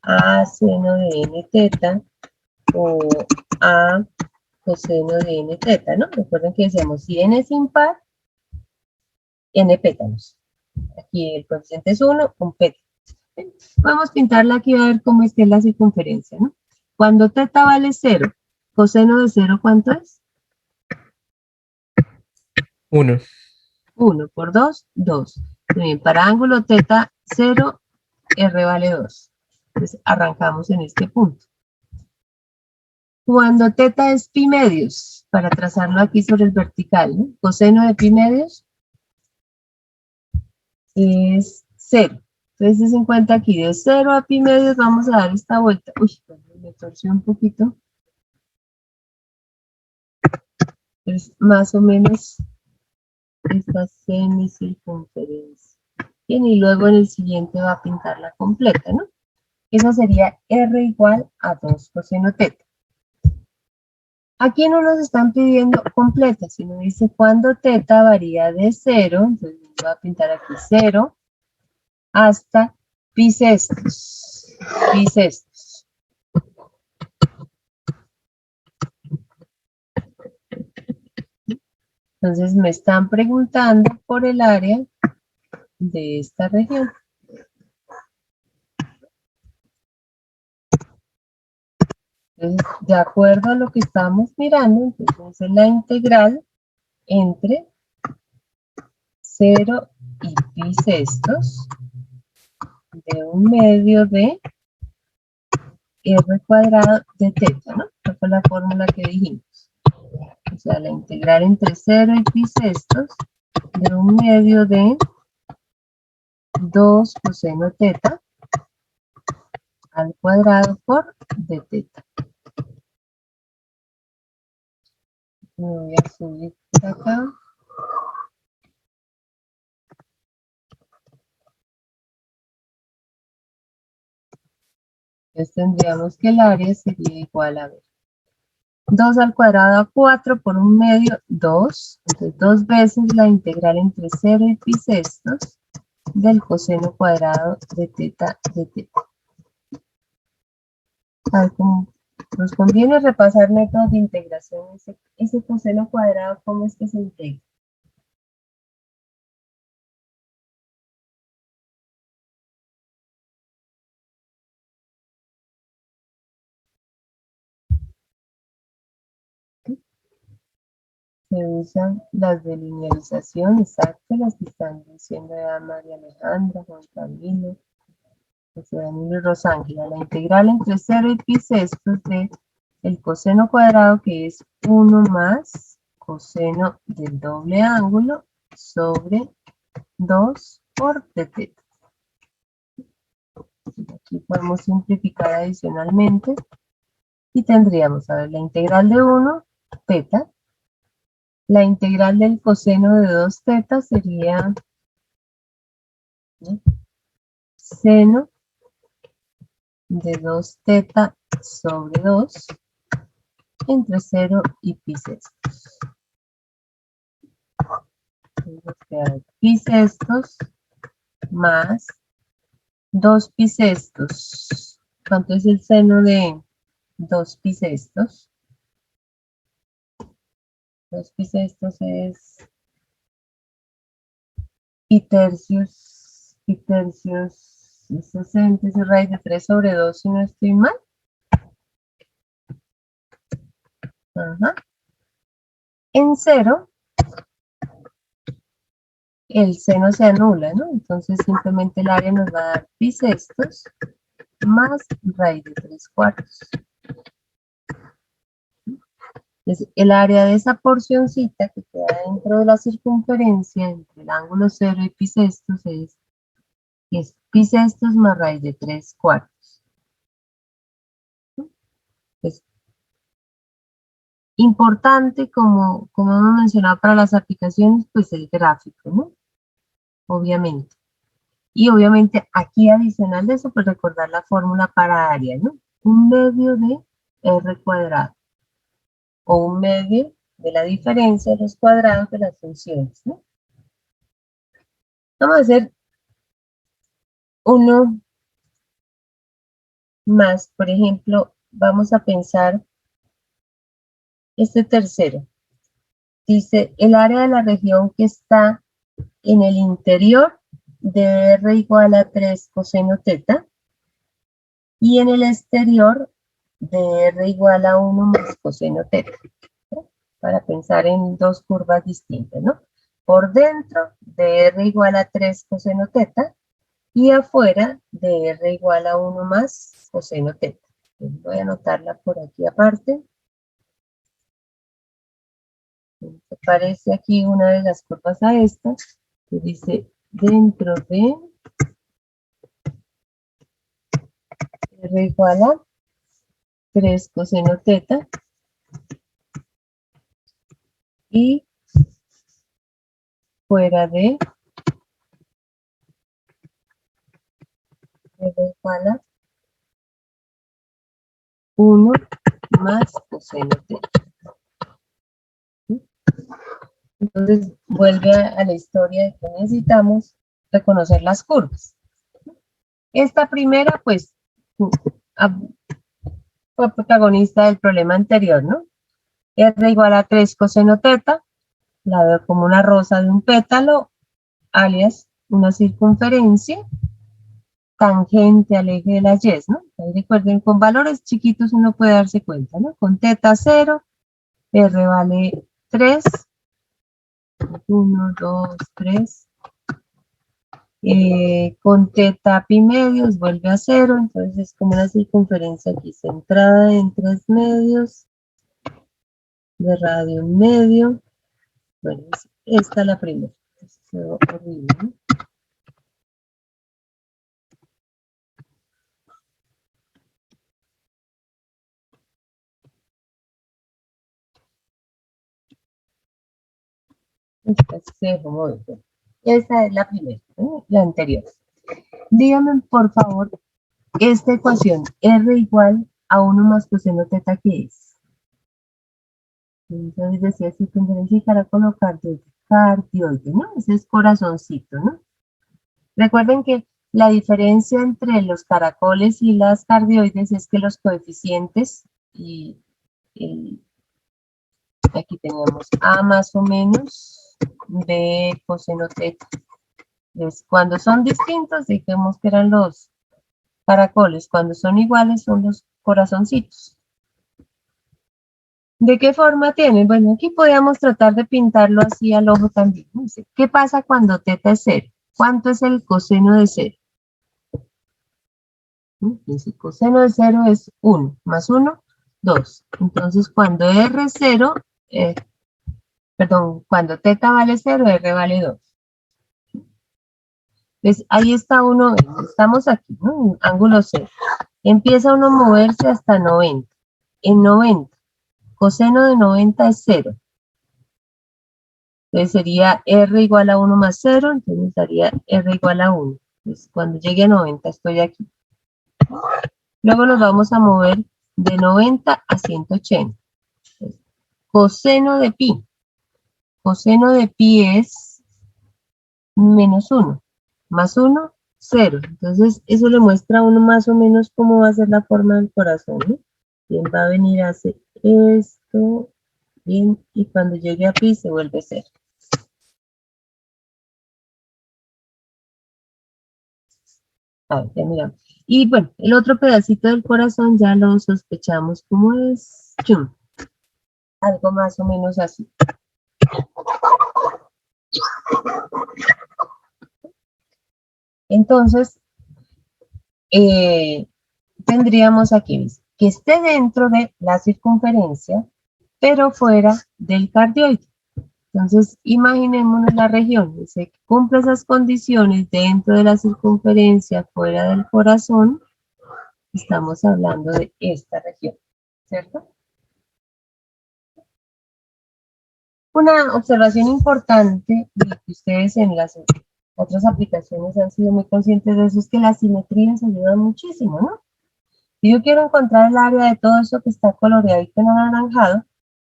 A seno de n teta o A coseno de n teta, ¿no? Recuerden que decíamos, si n es impar, n pétalos. Aquí el coeficiente es 1, un pétalo. Vamos a pintarla aquí a ver cómo es que es la circunferencia, ¿no? Cuando teta vale 0, coseno de 0, ¿cuánto es? 1. 1 por 2, 2. Muy bien, para ángulo teta 0, r vale 2. Entonces arrancamos en este punto. Cuando teta es pi medios, para trazarlo aquí sobre el vertical, ¿no? Coseno de pi medios es 0. Entonces, en cuenta aquí, de 0 a pi medios vamos a dar esta vuelta. Uy, me torció un poquito. Es más o menos esta semicircunferencia. Bien, y luego en el siguiente va a pintarla completa, ¿no? Esa sería r igual a 2 coseno teta. Aquí no nos están pidiendo completa, sino dice cuando teta varía de 0, entonces voy a pintar aquí 0, hasta pi sextos. Pi sextos. Entonces me están preguntando por el área de esta región. Entonces, de acuerdo a lo que estamos mirando, entonces es la integral entre 0 y pi sextos de 1/2 de r cuadrado de teta, ¿no? Esa fue la fórmula que dijimos. O sea, la integral entre 0 y pi sextos de 1/2 de 2 coseno teta al cuadrado por d teta. Me voy a subir acá. Entonces tendríamos que el área sería igual a ver, 2 al cuadrado a 4 por un medio, 2. Entonces 2 veces la integral entre 0 y pi sextos del coseno cuadrado de teta de teta. A ver, como nos conviene repasar métodos de integración, ese coseno cuadrado, ¿cómo es que se integra? Se usan las de linealización, exacto, las que están diciendo ya María Alejandra, Juan Camilo, José Danilo y Rosángela. La integral entre 0 y pi sextos de el coseno cuadrado, que es 1 más coseno del doble ángulo sobre 2 por d teta. Aquí podemos simplificar adicionalmente y tendríamos, a ver, la integral de 1, teta. La integral del coseno de 2 teta sería, ¿no?, seno de 2 teta sobre 2 entre 0 y pi sextos. Nos queda pi sextos más 2 pi sextos. ¿Cuánto es el seno de 2 pi sextos? 2 pi sextos es pi tercios, es 60, es raíz de 3 sobre 2, si no estoy mal. Ajá. En 0, el seno se anula, ¿no? Entonces simplemente el área nos va a dar pi sextos más raíz de 3 cuartos. Entonces, el área de esa porcioncita que queda dentro de la circunferencia entre el ángulo 0 y pi sextos es pi sextos más raíz de 3 cuartos. Es importante, como hemos mencionado para las aplicaciones, pues el gráfico, ¿no? Obviamente. Y obviamente aquí adicional de eso, pues recordar la fórmula para área, ¿no? Un medio de r cuadrado. O un medio de la diferencia de los cuadrados de las funciones, ¿no? Vamos a hacer uno más. Por ejemplo, vamos a pensar este tercero. Dice, el área de la región que está en el interior de r igual a 3 coseno teta y en el exterior de r igual a 1 más coseno teta, ¿no? Para pensar en dos curvas distintas, ¿no? Por dentro de r igual a 3 coseno teta y afuera de r igual a 1 más coseno teta. Voy a anotarla por aquí aparte. Aparece aquí una de las curvas a esta, que dice dentro de r igual a 3 coseno teta y fuera de r igual a 1 más coseno teta. Entonces vuelve a la historia de que necesitamos reconocer las curvas. Esta primera, pues, fue protagonista del problema anterior, ¿no? R igual a 3 coseno teta, la veo como una rosa de un pétalo, alias una circunferencia tangente al eje de las Y, ¿no? Ahí recuerden, con valores chiquitos uno puede darse cuenta, ¿no? Con teta 0, R vale 3, 1, 2, 3. Con teta pi medios vuelve a 0, entonces es como una circunferencia aquí centrada en 3 medios, de radio 1 medio. Bueno, esta es la primera. Se ve horrible, ¿no? Esta se dejó mover. Esa es la primera, ¿no? La anterior. Díganme, por favor, esta ecuación, R igual a 1 más coseno teta, ¿qué es? Entonces decía circunferencia y caracol o cardioide, ¿no? Ese es corazoncito, ¿no? Recuerden que la diferencia entre los caracoles y las cardioides es que los coeficientes, y aquí tenemos A más o menos, B coseno teta. Entonces, cuando son distintos, dijimos que eran los caracoles, cuando son iguales son los corazoncitos. ¿De qué forma tienen? Bueno, aquí podríamos tratar de pintarlo así al ojo también. Dice, ¿qué pasa cuando teta es 0? ¿Cuánto es el coseno de 0? Dice, coseno de 0 es 1, más 1, 2. Entonces, cuando R es 0, cuando teta vale 0, R vale 2. Entonces, ahí está uno, estamos aquí, ¿no? Un ángulo 0. Empieza uno a moverse hasta 90. En 90, coseno de 90 es 0. Entonces sería R igual a 1 más 0, entonces daría R igual a 1. Entonces cuando llegue a 90 estoy aquí. Luego nos vamos a mover de 90 a 180. Entonces, coseno de pi. Coseno de pi es menos 1. Más 1, 0. Entonces eso le muestra a uno más o menos cómo va a ser la forma del corazón, ¿no? Bien, va a venir a hacer esto, bien, y cuando llegue a pi se vuelve 0. A ver, ya miramos. Y bueno, el otro pedacito del corazón ya lo sospechamos cómo es. Chum. Algo más o menos así. Entonces, tendríamos aquí, ¿ves? Que esté dentro de la circunferencia, pero fuera del cardioide. Entonces, imaginémonos la región. Dice que cumple esas condiciones dentro de la circunferencia, fuera del corazón. Estamos hablando de esta región, ¿cierto? Una observación importante y que ustedes en las otras aplicaciones han sido muy conscientes de eso es que las simetrías ayudan muchísimo, ¿no? Si yo quiero encontrar el área de todo eso que está coloreadito en anaranjado,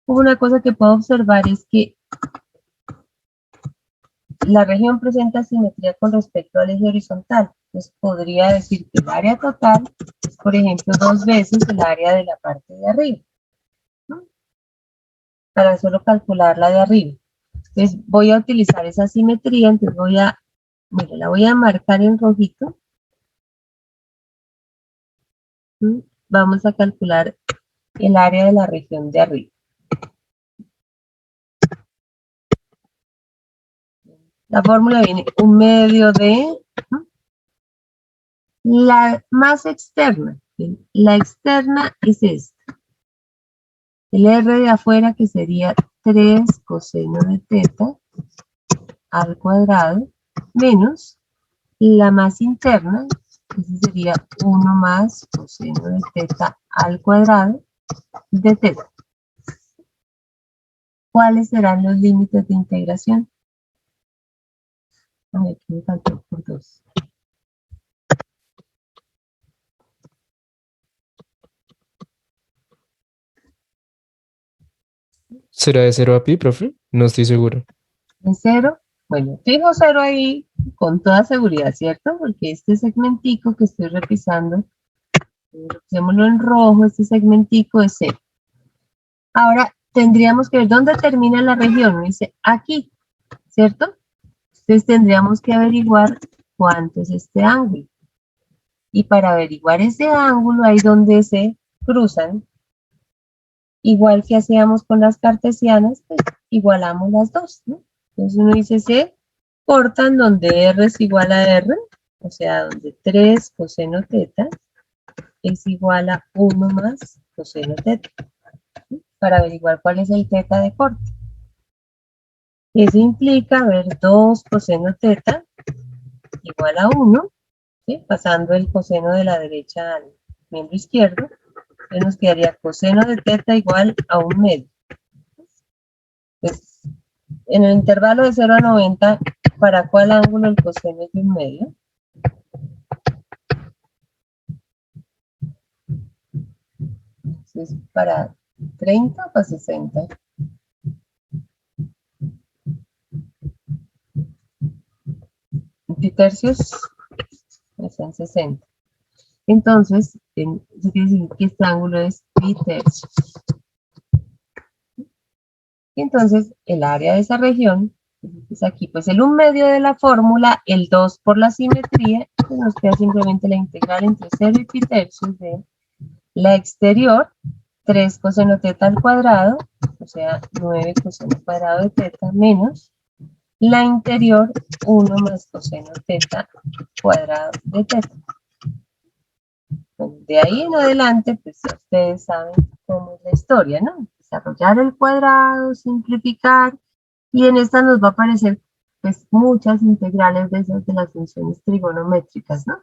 una cosa que puedo observar es que la región presenta simetría con respecto al eje horizontal. Entonces podría decir que el área total es, por ejemplo, 2 veces el área de la parte de arriba, ¿no? Para solo calcular la de arriba. Entonces voy a utilizar esa simetría, entonces mire, la voy a marcar en rojito. Vamos a calcular el área de la región de arriba. La fórmula viene 1/2 de la más externa. La externa es esta. El R de afuera, que sería 3 coseno de teta al cuadrado, menos la más interna, que sería 1 más coseno de teta al cuadrado de teta. ¿Cuáles serán los límites de integración? A ver, aquí me faltó por 2. ¿Será de 0 a pi, profe? No estoy seguro. ¿En 0? Bueno, fijo 0 ahí con toda seguridad, ¿cierto? Porque este segmentico que estoy repisando, repisémoslo en rojo, este segmentico es 0. Ahora tendríamos que ver dónde termina la región. Dice aquí, ¿cierto? Entonces tendríamos que averiguar cuánto es este ángulo. Y para averiguar ese ángulo, ahí donde se cruzan, igual que hacíamos con las cartesianas, pues igualamos las dos, ¿no? Entonces uno dice, se cortan donde R es igual a R, o sea, donde 3 coseno teta es igual a 1 más coseno teta, ¿sí? Para averiguar cuál es el teta de corte. Eso implica ver 2 coseno teta igual a 1, ¿sí? Pasando el coseno de la derecha al miembro izquierdo, entonces nos quedaría coseno de teta igual a 1/2. Pues, en el intervalo de 0 a 90, ¿para cuál ángulo el coseno es de 1/2? es para 30 o para 60. Tercios están 60. Entonces, eso quiere decir que este ángulo es bitercios. Y entonces, el área de esa región es aquí, pues el 1/2 de la fórmula, el 2 por la simetría, pues nos queda simplemente la integral entre 0 y pi tercios de la exterior, 3 coseno teta al cuadrado, o sea, 9 coseno cuadrado de teta menos la interior, 1 más coseno teta cuadrado de teta. De ahí en adelante, pues ya ustedes saben cómo es la historia, ¿no? Desarrollar el cuadrado, simplificar, y en esta nos va a aparecer pues muchas integrales de esas de las funciones trigonométricas, ¿no?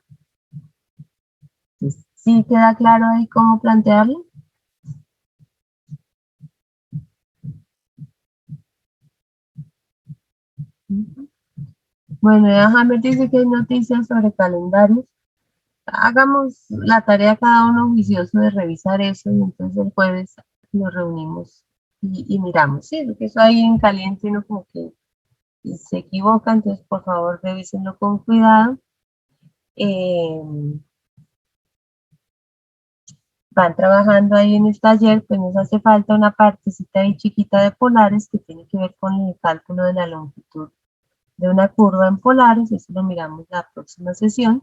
Entonces, ¿sí queda claro ahí cómo plantearlo? Bueno, ya Hammer dice que hay noticias sobre calendarios. Hagamos la tarea cada uno juicioso de revisar eso y entonces el jueves nos reunimos y miramos, ¿sí? Porque eso ahí en caliente uno como que se equivoca, entonces por favor revísenlo con cuidado. Van trabajando ahí en el taller, pues nos hace falta una partecita ahí chiquita de polares que tiene que ver con el cálculo de la longitud de una curva en polares, eso lo miramos la próxima sesión.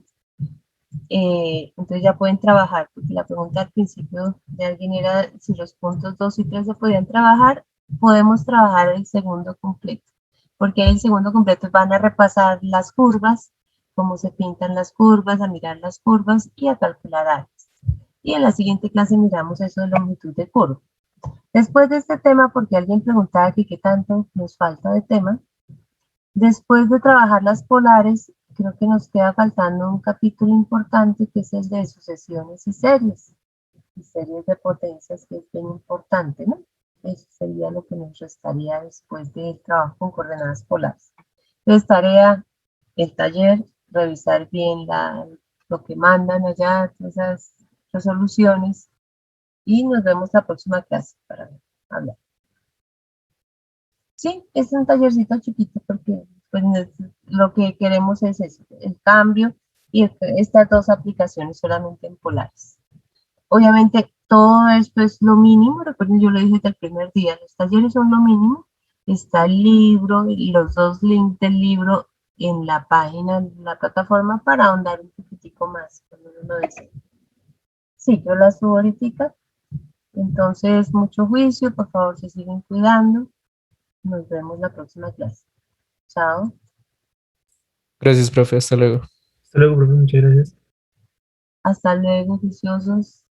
Entonces ya pueden trabajar, porque la pregunta al principio de alguien era si los puntos 2 y 3 se podían trabajar. Podemos trabajar el segundo completo, porque en el segundo completo van a repasar las curvas, cómo se pintan las curvas, a mirar las curvas y a calcular áreas. Y en la siguiente clase miramos eso de longitud de curva. Después de este tema, porque alguien preguntaba que qué tanto nos falta de tema, después de trabajar las polares, creo que nos queda faltando un capítulo importante que es el de sucesiones y series de potencias, que es bien importante, ¿no? Eso sería lo que nos restaría después del trabajo con coordenadas polares. Entonces, tarea, el taller, revisar bien lo que mandan allá, todas esas resoluciones, y nos vemos la próxima clase para hablar. Sí, es un tallercito chiquito porque pues, lo que queremos es eso, el cambio y estas dos aplicaciones solamente en polares. Obviamente todo esto es lo mínimo, recuerden yo lo dije desde el primer día, los talleres son lo mínimo, está el libro y los 2 links del libro en la página, en la plataforma para ahondar un poquitico más cuando uno lo desea. Sí, yo la subo ahorita, entonces mucho juicio, por favor se siguen cuidando. Nos vemos la próxima clase. Chao. Gracias, profe. Hasta luego. Hasta luego, profe, muchas gracias. Hasta luego, juiciosos.